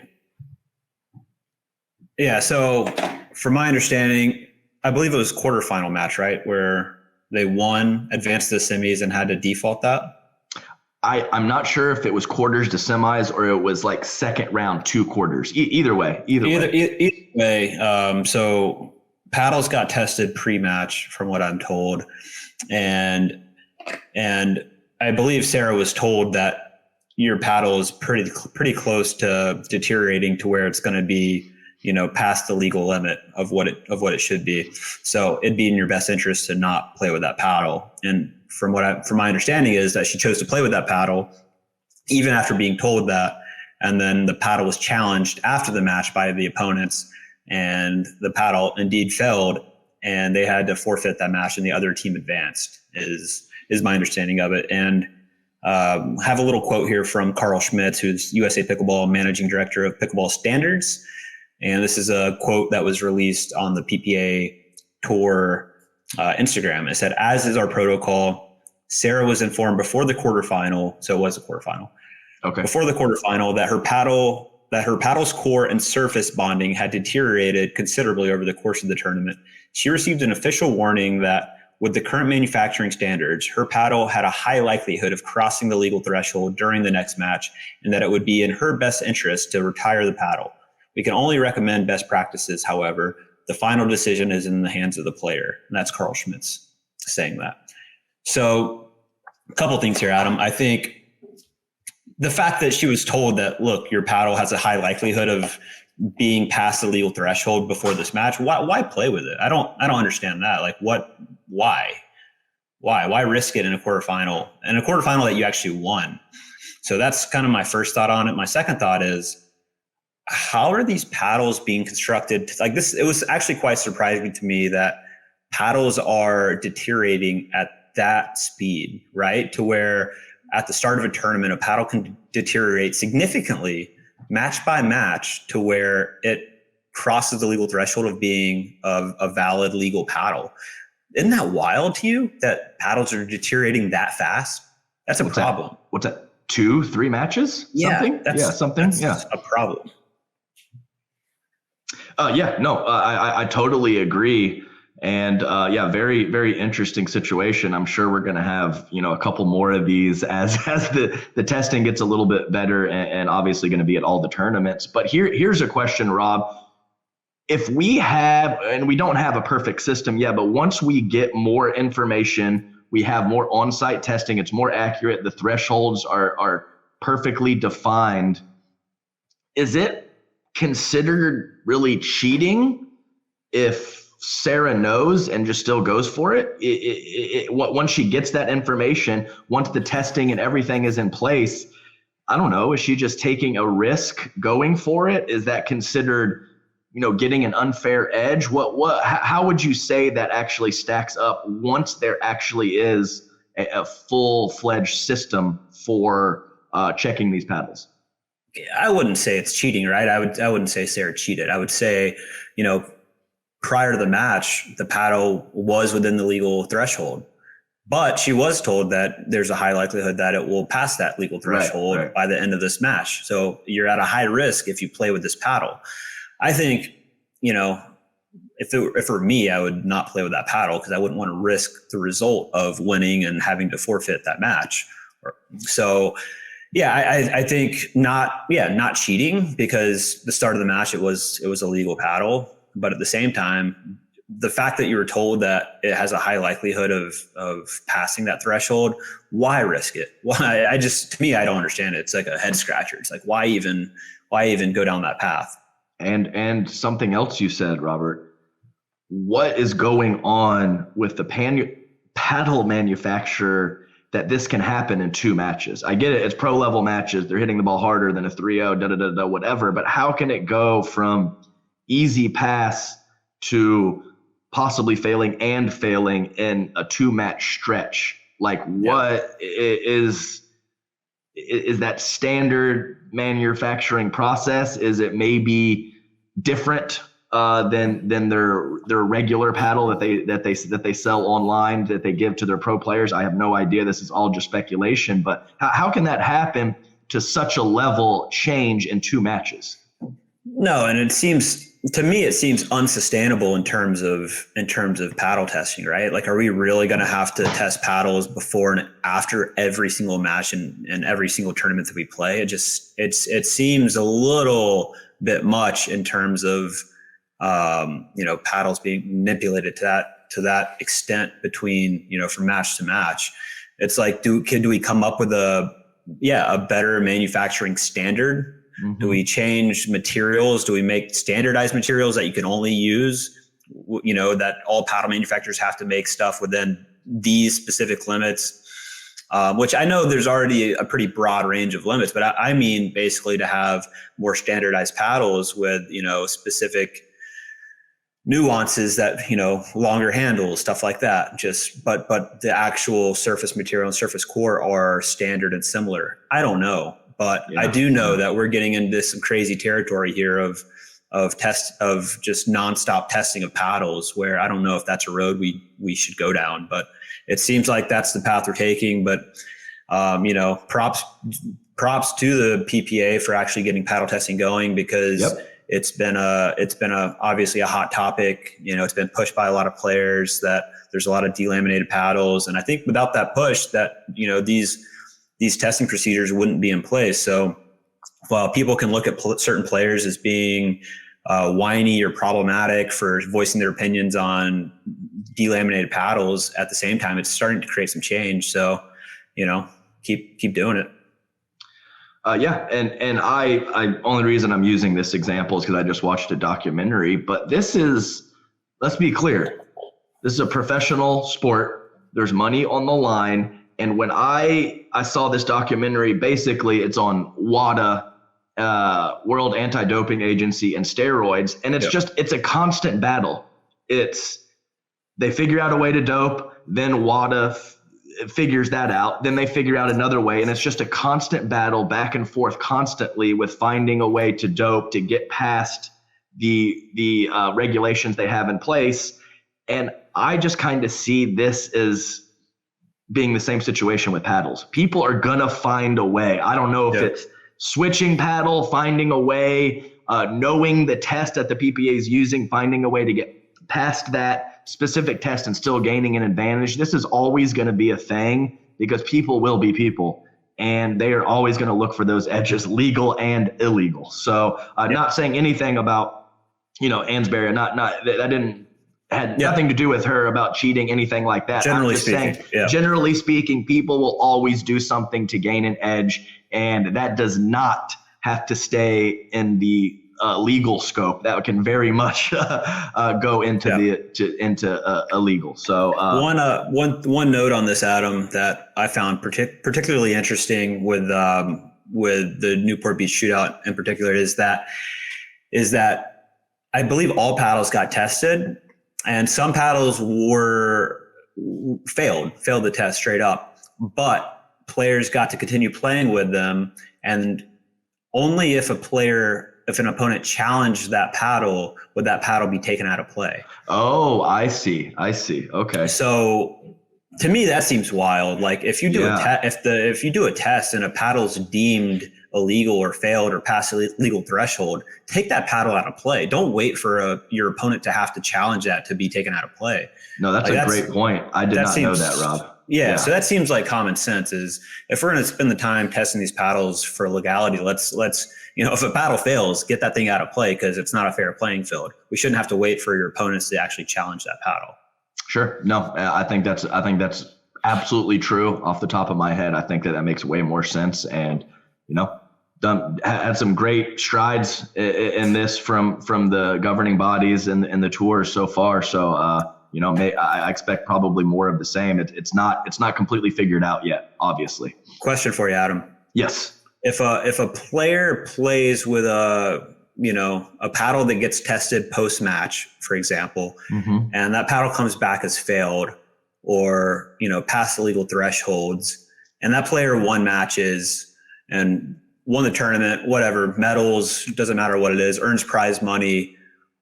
Speaker 4: Yeah, so from my understanding, I believe it was quarterfinal match, right, where they won, advanced to the semis, and had to default that?
Speaker 2: I'm not sure if it was quarters to semis or it was like second round 2 quarters. Either way.
Speaker 4: So paddles got tested pre-match, from what I'm told. And I believe Sarah was told that your paddle is pretty close to deteriorating to where it's going to be, past the legal limit of what it should be. So it'd be in your best interest to not play with that paddle. And from my understanding is that she chose to play with that paddle even after being told that. And then the paddle was challenged after the match by the opponents, and the paddle indeed failed, and they had to forfeit that match, and the other team advanced, is my understanding of it. And have a little quote here from Carl Schmitz, who's USA Pickleball Managing Director of Pickleball Standards. And this is a quote that was released on the PPA Tour Instagram. It said, "As is our protocol, Sarah was informed before the quarterfinal," so it was a quarterfinal, before the quarterfinal, that her paddle's core and surface bonding had deteriorated considerably over the course of the tournament. She received an official warning that with the current manufacturing standards, her paddle had a high likelihood of crossing the legal threshold during the next match, and that it would be in her best interest to retire the paddle. We can only recommend best practices, however. The final decision is in the hands of the player. And that's Carl Schmitz saying that. So a couple things here, Adam. I think the fact that she was told that, look, your paddle has a high likelihood of being past the legal threshold before this match, why play with it? I don't understand that. Like, why risk it in a quarterfinal that you actually won? So that's kind of my first thought on it. My second thought is, how are these paddles being constructed like this? It was actually quite surprising to me that paddles are deteriorating at that speed, right? To where at the start of a tournament, a paddle can deteriorate significantly match by match to where it crosses the legal threshold of being a valid legal paddle. Isn't that wild to you that paddles are deteriorating that fast? That's a problem.
Speaker 2: What's that? 2-3 matches?
Speaker 4: Something? That's a problem.
Speaker 2: I totally agree And very, very interesting situation. I'm sure we're going to have, a couple more of these as the testing gets a little bit better, and obviously going to be at all the tournaments. But here's a question, Rob. If we have, and we don't have a perfect system yet, but once we get more information, we have more on-site testing, it's more accurate, the thresholds are perfectly defined. Is it considered really cheating if Sarah knows and just still goes for it? Once she gets that information, once the testing and everything is in place, I don't know, is she just taking a risk going for it? Is that considered, getting an unfair edge? How would you say that actually stacks up once there actually is a full-fledged system for checking these paddles?
Speaker 4: I wouldn't say it's cheating, right? I wouldn't say Sarah cheated. I would say, prior to the match, the paddle was within the legal threshold, but she was told that there's a high likelihood that it will pass that legal threshold by the end of this match. So you're at a high risk if you play with this paddle. I think, if it were me, I would not play with that paddle because I wouldn't want to risk the result of winning and having to forfeit that match. So yeah, I think not cheating, because the start of the match, it was a legal paddle. But at the same time, the fact that you were told that it has a high likelihood of passing that threshold, why risk it? Why? To me, I don't understand it. It's like a head scratcher. It's like, why even go down that path?
Speaker 2: And something else you said, Robert, what is going on with the paddle manufacturer that this can happen in 2 matches? I get it. It's pro level matches. They're hitting the ball harder than a 3-0, whatever. But how can it go from easy pass to possibly failing in a 2-match stretch? Like, what is that standard manufacturing process? Is it maybe different than their regular paddle that they sell online, that they give to their pro players? I have no idea. This is all just speculation. But how can that happen to such a level change in 2 matches?
Speaker 4: No, and to me it seems unsustainable in terms of paddle testing, right? Like, are we really going to have to test paddles before and after every single match and every single tournament that we play? It seems a little bit much in terms of paddles being manipulated to that extent between, from match to match. It's like, do we come up with a better manufacturing standard? Mm-hmm. Do we change materials? Do we make standardized materials that you can only use, that all paddle manufacturers have to make stuff within these specific limits? Which I know there's already a pretty broad range of limits, but I mean basically to have more standardized paddles with, specific nuances that, longer handles, stuff like that. But the actual surface material and surface core are standard and similar. I don't know. But I do know that we're getting into some crazy territory here of just nonstop testing of paddles, where I don't know if that's a road we should go down. But it seems like that's the path we're taking. But props to the PPA for actually getting paddle testing going, because it's been obviously a hot topic. It's been pushed by a lot of players that there's a lot of delaminated paddles, and I think without that push, that these testing procedures wouldn't be in place. So while people can look at certain players as being whiny or problematic for voicing their opinions on delaminated paddles, at the same time, it's starting to create some change. So, keep doing it.
Speaker 2: And I only reason I'm using this example is because I just watched a documentary, but let's be clear, this is a professional sport. There's money on the line. And when I saw this documentary, basically it's on WADA, World Anti-Doping Agency, and steroids. And it's a constant battle. They figure out a way to dope, then WADA figures that out, then they figure out another way. And it's just a constant battle back and forth constantly with finding a way to dope, to get past the regulations they have in place. And I just kind of see this as being the same situation with paddles. People are going to find a way. I don't know if it's switching paddle, finding a way, knowing the test that the PPA is using, finding a way to get past that specific test and still gaining an advantage, this is always going to be a thing because people will be people. And they are always going to look for those edges, legal and illegal. So not saying anything about, Ansberry, had nothing to do with her about cheating, anything like that.
Speaker 4: Generally
Speaker 2: generally speaking, people will always do something to gain an edge, and that does not have to stay in the legal scope. That can very much go into illegal. So
Speaker 4: one note on this, Adam, that I found particularly interesting with the Newport Beach shootout in particular is that I believe all paddles got tested, and some paddles failed the test straight up, but players got to continue playing with them, and only if an opponent challenged that paddle, would that paddle be taken out of play.
Speaker 2: Oh, I see. Okay.
Speaker 4: So to me, that seems wild. Like if you do if you do a test and a paddle's deemed illegal or failed or past the legal threshold, take that paddle out of play. Don't wait for your opponent to have to challenge that to be taken out of play.
Speaker 2: No, that's a great point. I did not know that, Rob.
Speaker 4: Yeah, so that seems like common sense. Is if we're going to spend the time testing these paddles for legality, let's if a paddle fails, get that thing out of play because it's not a fair playing field. We shouldn't have to wait for your opponents to actually challenge that paddle. Sure.
Speaker 2: No, I think that's absolutely true. Off the top of my head, I think that makes way more sense. And had some great strides in this from the governing bodies and the tours so far. So I expect probably more of the same. It's not completely figured out yet, obviously.
Speaker 4: Question for you, Adam.
Speaker 2: Yes.
Speaker 4: If a player plays with a paddle that gets tested post-match, for example, and that paddle comes back as failed or, past the legal thresholds, and that player won matches and won the tournament, whatever, medals, doesn't matter what it is, earns prize money.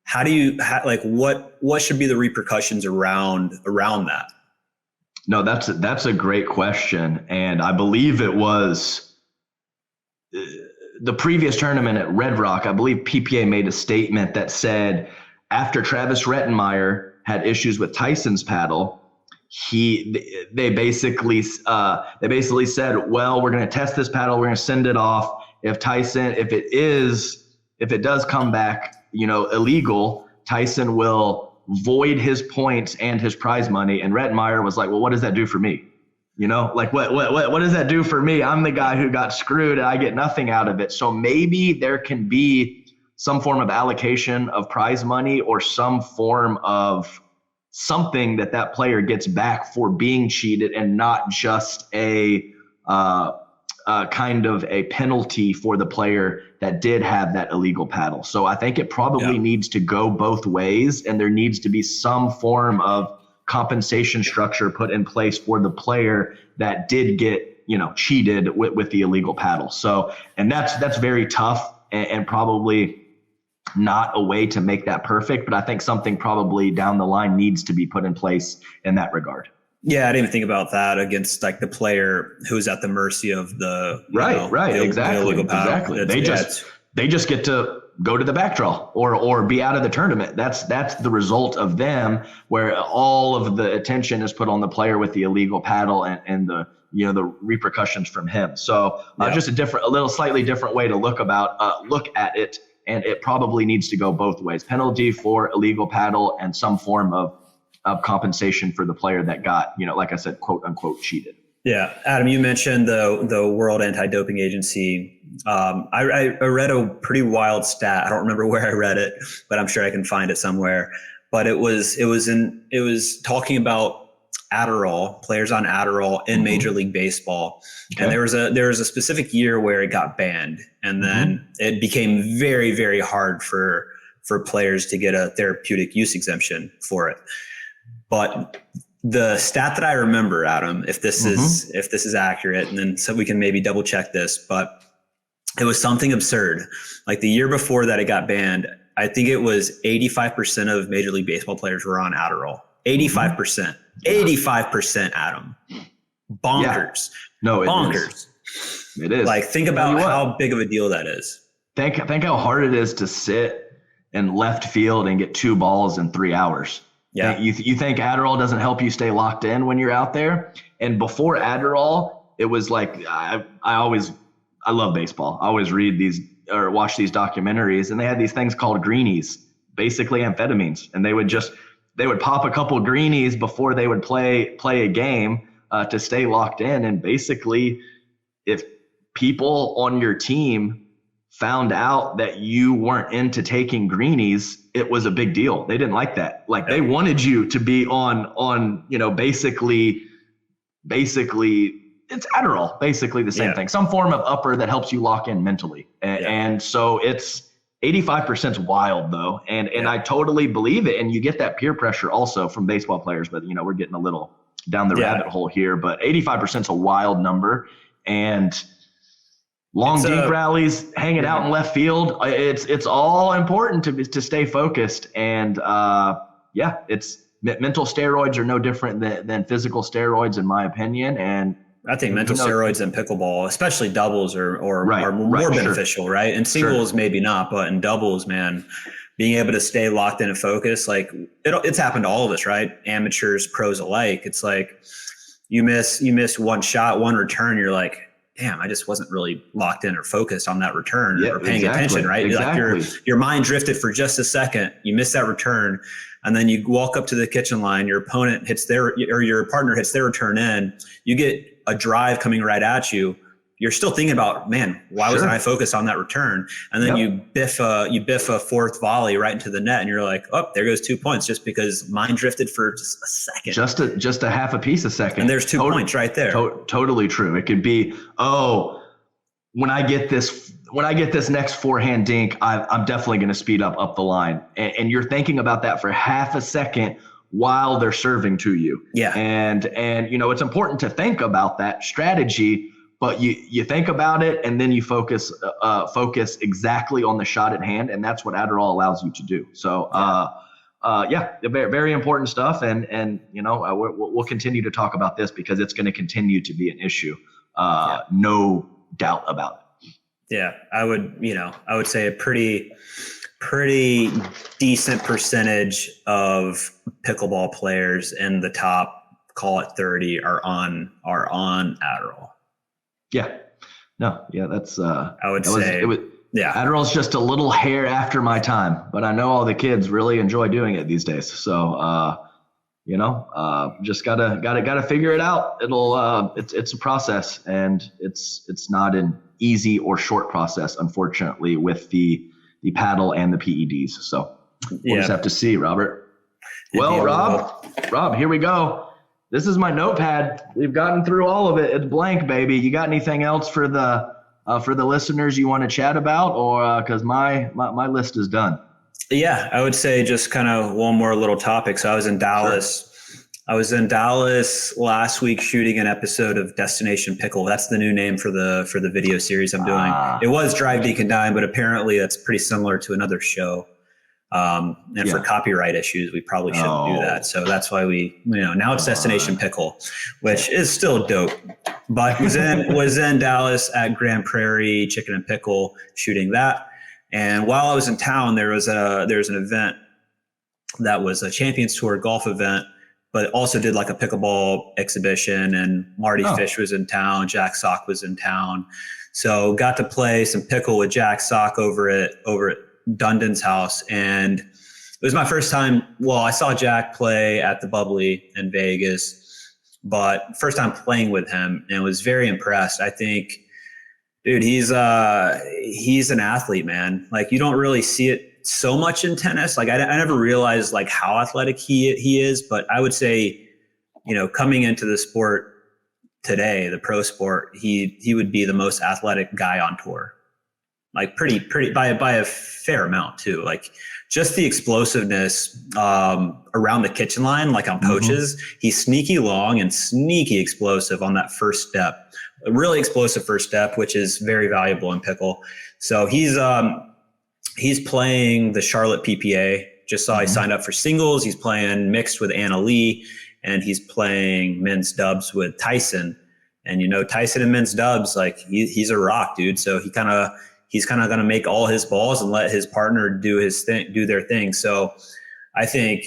Speaker 4: How do you what should be the repercussions around that?
Speaker 2: No, that's a great question. And I believe it was the previous tournament at Red Rock. I believe PPA made a statement that said after Travis Rettenmeier had issues with Tyson's paddle, they basically said, well, we're going to test this paddle. We're going to send it off. If it does come back, illegal, Tyson will void his points and his prize money. And Rettenmeier was like, well, what does that do for me? What does that do for me? I'm the guy who got screwed and I get nothing out of it. So maybe there can be some form of allocation of prize money or some form of something that player gets back for being cheated and not just a kind of a penalty for the player that did have that illegal paddle. So I think it probably needs to go both ways, and there needs to be some form of compensation structure put in place for the player that did get, cheated with the illegal paddle. So, and that's very tough and probably not a way to make that perfect, but I think something probably down the line needs to be put in place in that regard.
Speaker 4: Yeah, I didn't even think about that against the player who's at the mercy of the
Speaker 2: exactly. They just get to go to the back draw or be out of the tournament. That's the result of them, where all of the attention is put on the player with the illegal paddle and the repercussions from him. So just a slightly different way to look at it, and it probably needs to go both ways: penalty for illegal paddle and some form of compensation for the player that got, like I said, quote unquote, cheated.
Speaker 4: Yeah. Adam, you mentioned the World Anti-Doping Agency. I read a pretty wild stat. I don't remember where I read it, but I'm sure I can find it somewhere. But it was talking about Adderall, players on Adderall in Major League Baseball. Okay. And there was a specific year where it got banned, and then it became very, very hard for players to get a therapeutic use exemption for it. But the stat that I remember, Adam, if this is accurate, and then so we can maybe double check this, but it was something absurd. Like the year before that it got banned, I think it was 85% of Major League Baseball players were on Adderall. 85%. 85%, Adam. Bonkers.
Speaker 2: Yeah. No,
Speaker 4: bonkers.
Speaker 2: It is.
Speaker 4: Like, think about how big of a deal that is.
Speaker 2: Think how hard it is to sit in left field and get 2 balls in 3 hours.
Speaker 4: Yeah.
Speaker 2: You think Adderall doesn't help you stay locked in when you're out there? And before Adderall, it was like, I love baseball. I always read these or watch these documentaries, and they had these things called Greenies, basically amphetamines. And they would pop a couple Greenies before they would play a game to stay locked in. And basically, if people on your team found out that you weren't into taking Greenies, it was a big deal. They didn't like that. Like they wanted you to be on, basically it's Adderall, basically the same thing, some form of upper that helps you lock in mentally. And so it's 85% is wild though. And I totally believe it. And you get that peer pressure also from baseball players, but we're getting a little down the rabbit hole here, but 85% is a wild number. And long dink rallies, hanging out in left field. It's all important to stay focused. And it's mental steroids are no different than physical steroids, in my opinion. And
Speaker 4: I think mental steroids in pickleball, especially doubles, are more beneficial, right? And singles maybe not, but in doubles, man, being able to stay locked in and focused, like it's happened to all of us, right? Amateurs, pros alike. It's like you miss one shot, one return, you're like, damn, I just wasn't really locked in or focused on that return or paying attention, right?
Speaker 2: Exactly.
Speaker 4: Like your mind drifted for just a second, you miss that return, and then you walk up to the kitchen line, your opponent hits your partner hits their return in, you get a drive coming right at you. You're still thinking about, man, why wasn't I focused on that return? And then you biff a fourth volley right into the net, and you're like, oh, there goes 2 points, just because mind drifted for just a second.
Speaker 2: Just a half a piece a second.
Speaker 4: And there's 2 points right there.
Speaker 2: Totally true. It could be, when I get this next forehand dink, I'm definitely going to speed up the line. And you're thinking about that for half a second while they're serving to you. Yeah. And it's important to think about that strategy, but you think about it and then you focus exactly on the shot at hand, and that's what Adderall allows you to do. So very, very important stuff, and we'll continue to talk about this because it's going to continue to be an issue. No doubt about it.
Speaker 4: Yeah, I would say a pretty decent percentage of pickleball players in the top, call it 30, are on Adderall.
Speaker 2: Yeah. No. Yeah. That's.
Speaker 4: I would say.
Speaker 2: Adderall's just a little hair after my time, but I know all the kids really enjoy doing it these days. So, just gotta figure it out. It's a process, and it's not an easy or short process, unfortunately, with the paddle and the PEDs. So we'll just have to see, Robert. Well, Rob, here we go. This is my notepad. We've gotten through all of it. It's blank, baby. You got anything else for the listeners you want to chat about, or because my list is done?
Speaker 4: Yeah, I would say just kind of one more little topic. So I was in Dallas. Sure. I was in Dallas last week shooting an episode of Destination Pickle. That's the new name for the video series I'm doing. It was Drive, Dink, and Dine, but apparently that's pretty similar to another show. For copyright issues, we probably shouldn't do that. So that's why now it's Destination Pickle, which is still dope. But was in Dallas at Grand Prairie Chicken and Pickle shooting that. And while I was in town, there was an event that was a Champions Tour golf event, but also did like a pickleball exhibition, and Marty Fish was in town, Jack Sock was in town. So got to play some pickle with Jack Sock over at Dundon's house. And it was my first time. Well, I saw Jack play at the Bubbly in Vegas, but first time playing with him, and was very impressed. I think, dude, he's an athlete, man. Like, you don't really see it so much in tennis. Like I never realized like how athletic he is, but I would say, coming into the sport today, the pro sport, he would be the most athletic guy on tour. Like pretty by a fair amount too. Like just the explosiveness around the kitchen line, like on poaches, he's sneaky long and sneaky explosive on that first step. A really explosive first step, which is very valuable in pickle. So he's playing the Charlotte PPA. Just saw he signed up for singles. He's playing mixed with Anna Lee, and he's playing men's dubs with Tyson. And Tyson and men's dubs, like he's a rock, dude. So he's kind of going to make all his balls and let his partner do their thing. So I think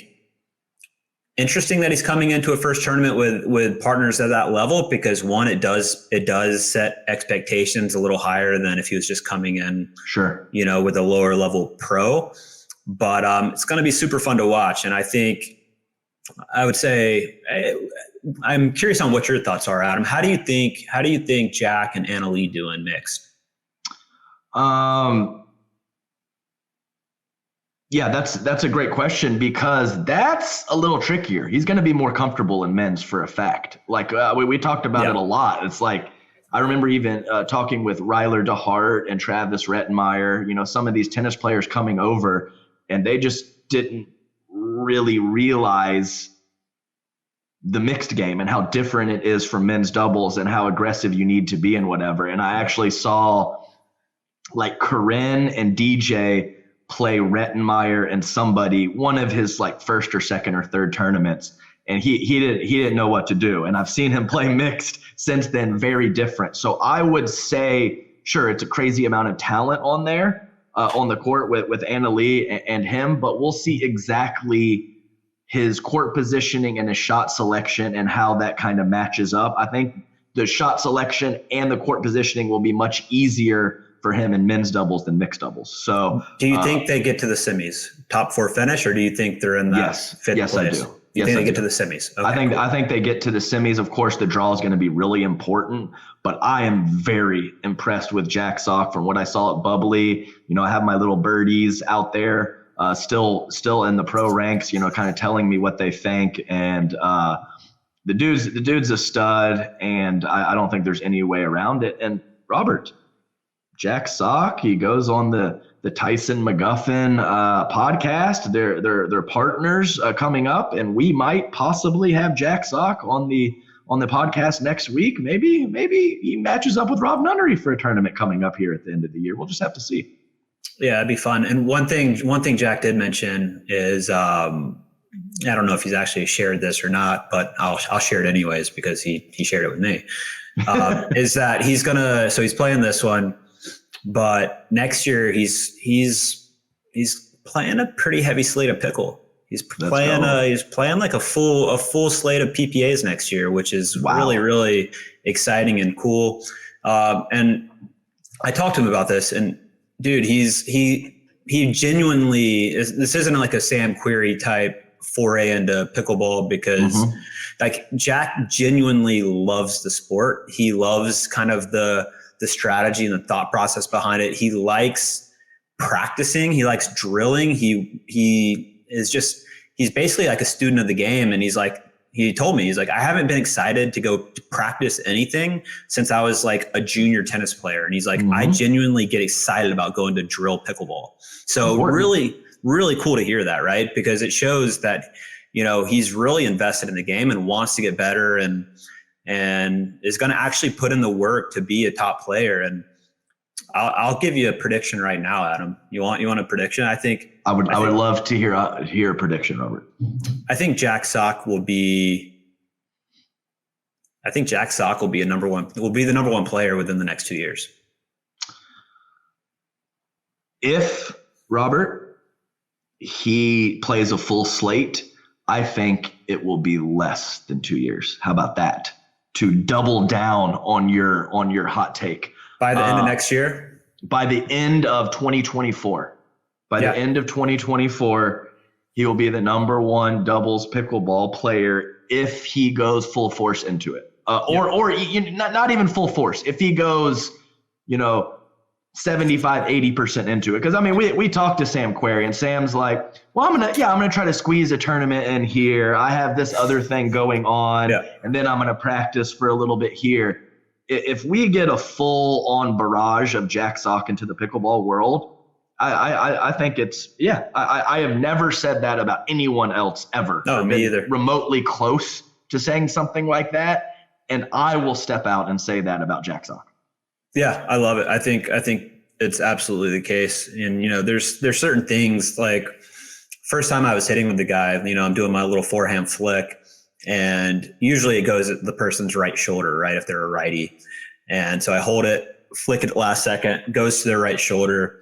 Speaker 4: interesting that he's coming into a first tournament with partners at that level, because one, it does set expectations a little higher than if he was just coming in,
Speaker 2: sure,
Speaker 4: with a lower level pro. But it's going to be super fun to watch. And I would say, I'm curious on what your thoughts are, Adam. How do you think Jack and Anna Leigh do in mixed?
Speaker 2: Yeah, that's a great question, because that's a little trickier. He's going to be more comfortable in men's for a fact. Like we talked about it a lot. It's like, I remember even talking with Ryler DeHart and Travis Rettenmeyer, some of these tennis players coming over, and they just didn't really realize the mixed game and how different it is from men's doubles and how aggressive you need to be and whatever. And I actually saw like Corinne and DJ play Rettenmeyer and somebody, one of his like first or second or third tournaments, and he didn't know what to do. And I've seen him play mixed since then, very different. So I would say, sure, it's a crazy amount of talent on there on the court with Anna Leigh and him, but we'll see exactly his court positioning and his shot selection and how that kind of matches up. I think the shot selection and the court positioning will be much easier for him in men's doubles than mixed doubles. So
Speaker 4: do you think they get to the semis, top 4 finish, or do you think they're in that fifth place?
Speaker 2: I do.
Speaker 4: You think they get to the semis? Okay,
Speaker 2: I think they get to the semis. Of course, the draw is going to be really important, but I am very impressed with Jack Sock from what I saw at Bubbly. I have my little birdies out there, still in the pro ranks, kind of telling me what they think. And the dude's a stud, and I don't think there's any way around it. And Robert, Jack Sock, he goes on the Tyson McGuffin podcast. They're partners coming up, and we might possibly have Jack Sock on the podcast next week. Maybe he matches up with Rob Nunnery for a tournament coming up here at the end of the year. We'll just have to see.
Speaker 4: Yeah, it'd be fun. And one thing Jack did mention is I don't know if he's actually shared this or not, but I'll share it anyways because he shared it with me. Is that he's playing this one. But next year he's playing a pretty heavy slate of Pickle. He's playing like a full slate of PPAs next year, which is really, really exciting and cool. And I talked to him about this, and dude, he genuinely is. This isn't like a Sam Querrey type foray into pickleball, because like Jack genuinely loves the sport. He loves kind of the strategy and the thought process behind it. He likes practicing. He likes drilling. He's basically like a student of the game. And he told me, I haven't been excited to go to practice anything since I was like a junior tennis player. And he's like, I genuinely get excited about going to drill pickleball. So really, really cool to hear that, right? Because it shows that, he's really invested in the game and wants to get better and is going to actually put in the work to be a top player. And I'll give you a prediction right now, Adam. You want a prediction? I would
Speaker 2: love to hear a prediction, Robert.
Speaker 4: I think Jack Sock will be the number one player within the next 2 years.
Speaker 2: If Robert, he plays a full slate, I think it will be less than 2 years. How about that? To double down on your hot take.
Speaker 4: By the end of next year?
Speaker 2: By the end of 2024. By the end of 2024, he will be the number one doubles pickleball player if he goes full force into it. Or not even full force. If he goes, 75, 80% into it. Because I mean, we talked to Sam Querrey, and Sam's like, well, I'm gonna try to squeeze a tournament in here. I have this other thing going on, and then I'm gonna practice for a little bit here. If we get a full on barrage of Jack Sock into the pickleball world, I think I have never said that about anyone else ever.
Speaker 4: No, me either.
Speaker 2: Remotely close to saying something like that, and I will step out and say that about Jack Sock.
Speaker 4: Yeah, I love it. I think it's absolutely the case. And, there's certain things like first time I was hitting with the guy, I'm doing my little forehand flick, and usually it goes at the person's right shoulder, right? If they're a righty. And so I hold it, flick it last second, goes to their right shoulder.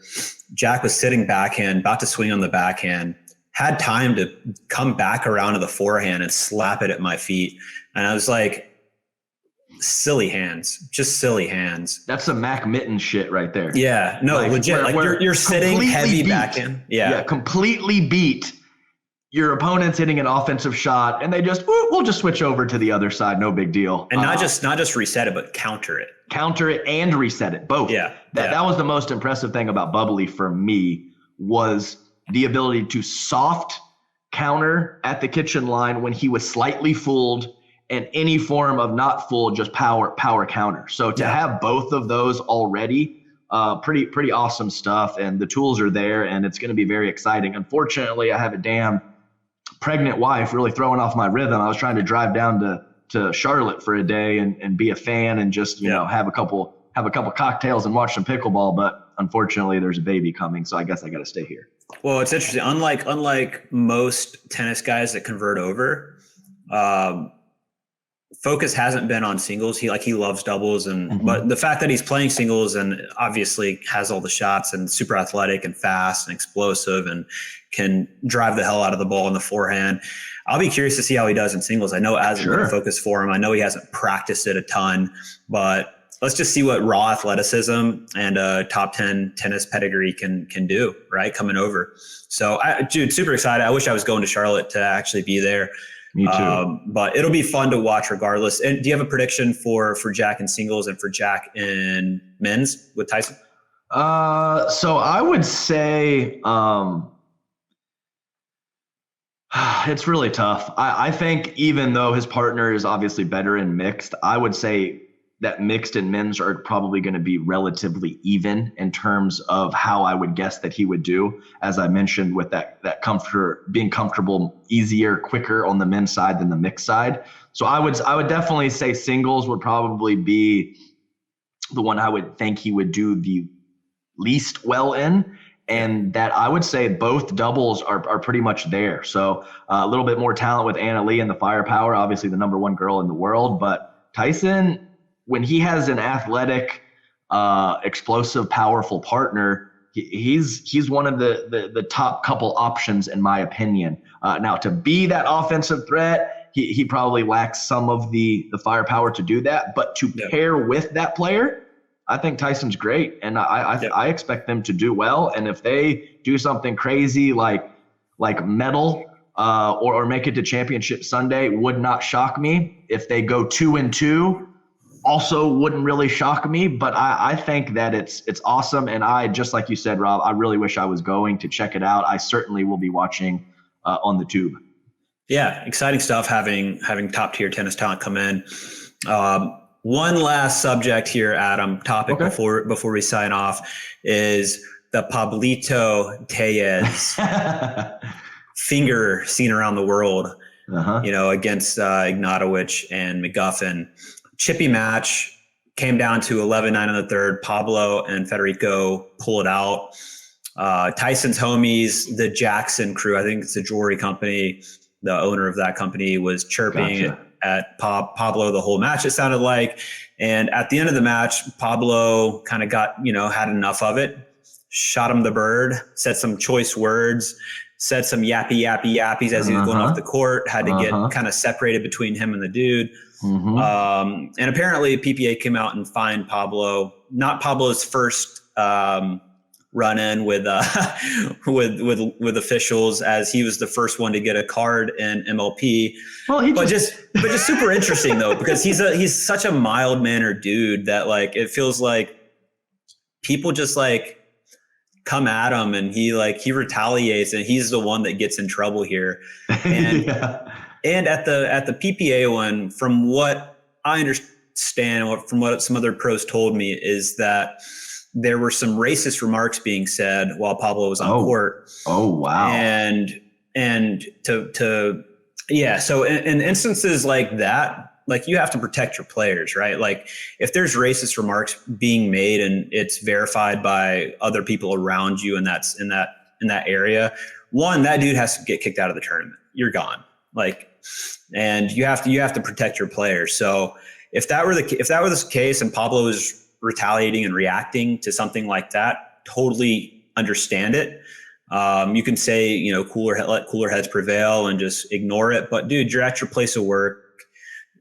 Speaker 4: Jack was sitting backhand, about to swing on the backhand, had time to come back around to the forehand and slap it at my feet. And I was like, silly hands, just silly hands.
Speaker 2: That's some Mac Mitten shit right there.
Speaker 4: Yeah, no, like, legit. Like you're sitting heavy backhand. Yeah,
Speaker 2: completely beat. Your opponent's hitting an offensive shot, and they just we'll just switch over to the other side, no big deal.
Speaker 4: And not just reset it, but counter it and reset it, both. Yeah,
Speaker 2: that was the most impressive thing about Bubbly for me, was the ability to soft counter at the kitchen line when he was slightly fooled, and any form of not fooled, just power counter. So to have both of those already, pretty awesome stuff, and the tools are there, and it's going to be very exciting. Unfortunately, I have a damn pregnant wife really throwing off my rhythm. I was trying to drive down to Charlotte for a day and be a fan and just you know have a couple cocktails and watch some pickleball, but unfortunately there's a baby coming, so I guess I got to stay here.
Speaker 4: Well, it's interesting. Unlike most tennis guys that convert over, focus hasn't been on singles. He loves doubles, and but the fact that he's playing singles and obviously has all the shots and super athletic and fast and explosive and can drive the hell out of the ball in the forehand. I'll be curious to see how he does in singles. I know it hasn't been a focus for him. I know he hasn't practiced it a ton, but let's just see what raw athleticism and top 10 tennis pedigree can do, right? Coming over. So dude, super excited. I wish I was going to Charlotte to actually be there.
Speaker 2: Me too.
Speaker 4: But it'll be fun to watch regardless. And do you have a prediction for Jack in singles and for Jack in men's with Tyson?
Speaker 2: So I would say it's really tough. I think even though his partner is obviously better in mixed, I would say that mixed and men's are probably going to be relatively even in terms of how I would guess that he would do. As I mentioned, with that being comfortable, easier, quicker on the men's side than the mixed side. So I would definitely say singles would probably be the one I would think he would do the least well in. And that I would say both doubles are pretty much there. So a little bit more talent with Anna Lee and the firepower, obviously the number one girl in the world. But Tyson, when he has an athletic, explosive, powerful partner, he's one of the top couple options in my opinion. Now to be that offensive threat, he probably lacks some of the firepower to do that. But to pair with that player, I think Tyson's great, and I expect them to do well. And if they do something crazy like medal or make it to Championship Sunday, would not shock me. If they go 2-2, also wouldn't really shock me. But I think that it's awesome, and I, just like you said, Rob, I really wish I was going to check it out. I certainly will be watching on the tube. Yeah,
Speaker 4: exciting stuff. Having top tier tennis talent come in. One last subject here, Adam, topic before we sign off, is the Pablito Tellez finger seen around the world, against Ignatowicz and McGuffin. Chippy match, came down to 11-9 in the third. Pablo and Federico pull it out. Tyson's homies, the Jackson crew, I think it's a jewelry company, the owner of that company, was chirping at Pablo the whole match, it sounded like. And at the end of the match, Pablo kind of got, had enough of it, shot him the bird, said some choice words, said some yappies as he was going off the court, had to get kind of separated between him and the dude. And apparently PPA came out and fined Pablo, not Pablo's first run in with officials, as he was the first one to get a card in MLP. Well, but just super interesting though, because he's such a mild mannered dude that it feels like people just come at him and he retaliates, and he's the one that gets in trouble here. And and at the PPA one, from what I understand, from what some other pros told me, is that there were some racist remarks being said while Pablo was on court. Oh, wow. And so in instances like that, you have to protect your players, right? If there's racist remarks being made and it's verified by other people around you, and that's in that area, one, that dude has to get kicked out of the tournament. You're gone. And you have to protect your players. So if that were the case and Pablo was retaliating and reacting to something like that, totally understand it. You can say, let cooler heads prevail and just ignore it. But dude, you're at your place of work,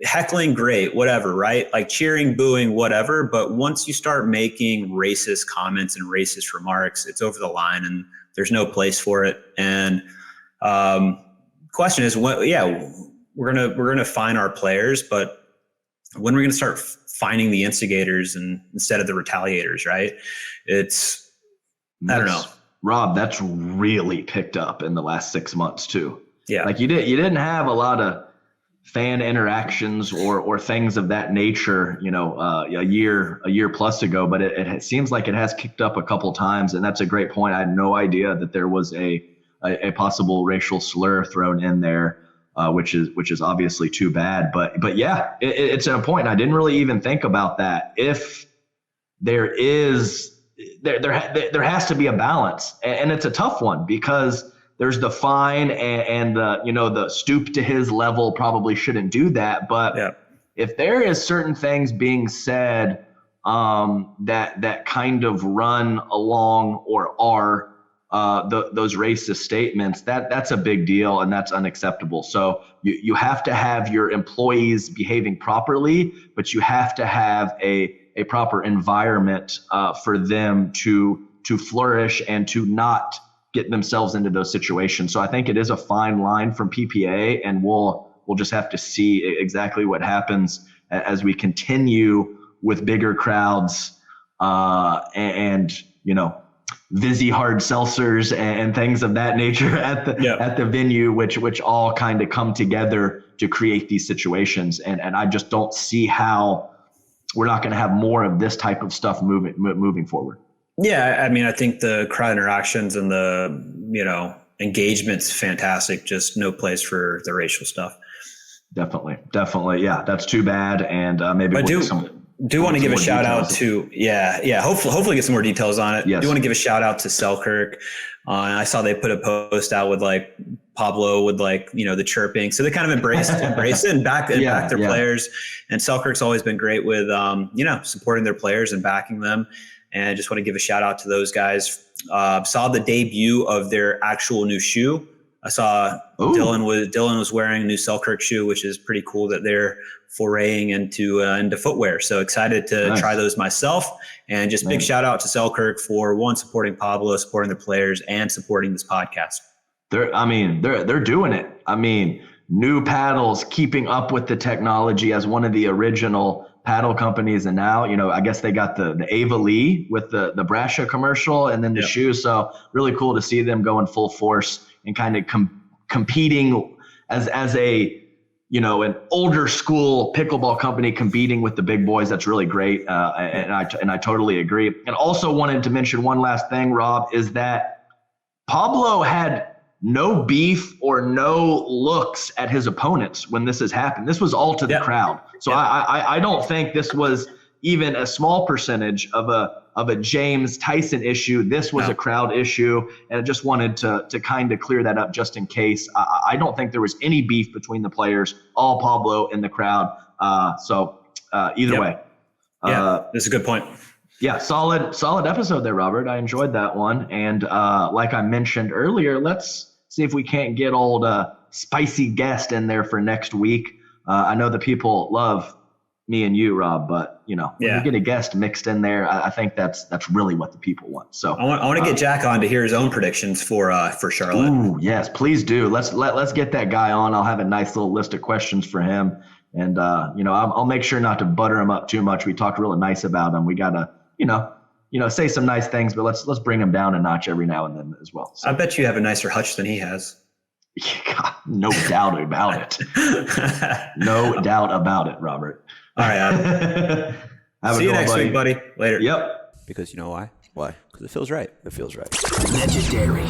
Speaker 4: heckling, great, whatever, right? Like cheering, booing, whatever. But once you start making racist comments and racist remarks, it's over the line and there's no place for it. And question is, we're gonna fine our players, but when are we gonna start finding the instigators and instead of the retaliators, right? I don't know.
Speaker 2: Rob, that's really picked up in the last 6 months too.
Speaker 4: Yeah.
Speaker 2: Like you didn't have a lot of fan interactions or things of that nature, a year plus ago, but it seems like it has kicked up a couple times. And that's a great point. I had no idea that there was a possible racial slur thrown in there, which is obviously too bad. But yeah, it's a point. I didn't really even think about that. If there has to be a balance, and it's a tough one because there's the fine and the stoop to his level probably shouldn't do that. But if there is certain things being said that kind of run along or are those racist statements, that's a big deal and that's unacceptable. So you have to have your employees behaving properly, but you have to have a proper environment for them to flourish and to not get themselves into those situations. So I think it is a fine line from PPA, and we'll just have to see exactly what happens as we continue with bigger crowds and Vizzy hard seltzers and things of that nature at the venue, which all kind of come together to create these situations. And I just don't see how we're not going to have more of this type of stuff moving forward.
Speaker 4: Yeah, I mean, I think the crowd interactions and the, engagement's fantastic. Just no place for the racial stuff.
Speaker 2: Definitely. Yeah, that's too bad. And maybe
Speaker 4: do want to give a shout out to, hopefully get some more details on it.
Speaker 2: Yes.
Speaker 4: Do want to give a shout out to Selkirk. I saw they put a post out with like Pablo with like, the chirping. So they kind of embrace it and back their players. And Selkirk's always been great with, supporting their players and backing them. And I just want to give a shout out to those guys. Saw the debut of their actual new shoe. I saw Dylan was wearing a new Selkirk shoe, which is pretty cool that they're foraying into footwear. So excited to try those myself. And just big shout out to Selkirk for supporting Pablo, supporting their players, and supporting this podcast.
Speaker 2: They're doing it. I mean, new paddles, keeping up with the technology as one of the original paddle companies. And now, I guess they got the Ava Lee with the Brasha commercial and then the shoes. So really cool to see them going full force and kind of competing as a, an older school pickleball company competing with the big boys. That's really great. And I totally agree. And also wanted to mention one last thing, Rob, is that Pablo had no beef or no looks at his opponents when this has happened. This was all to the crowd. So I don't think this was even a small percentage of a James Tyson issue. This was a crowd issue, and I just wanted to kind of clear that up just in case. I don't think there was any beef between the players, all Pablo and the crowd. So either way.
Speaker 4: That's a good point.
Speaker 2: Yeah, solid episode there, Robert. I enjoyed that one. And like I mentioned earlier, let's see if we can't get old spicy guest in there for next week. I know the people love me and you, Rob, but when you get a guest mixed in there, I think that's really what the people want. So
Speaker 4: I want to get Jack on to hear his own predictions for Charlotte.
Speaker 2: Ooh, yes, please do. Let's get that guy on. I'll have a nice little list of questions for him, and I'll make sure not to butter him up too much. We talked really nice about him. We gotta say some nice things, but let's bring him down a notch every now and then as well. So.
Speaker 4: I bet you have a nicer hutch than he has.
Speaker 2: God, no doubt about it. No doubt about it, Robert.
Speaker 4: All right, Adam. See you next week, buddy. Later.
Speaker 2: Yep.
Speaker 1: Because you know why? Why? Because it feels right. It feels right.
Speaker 3: Legendary.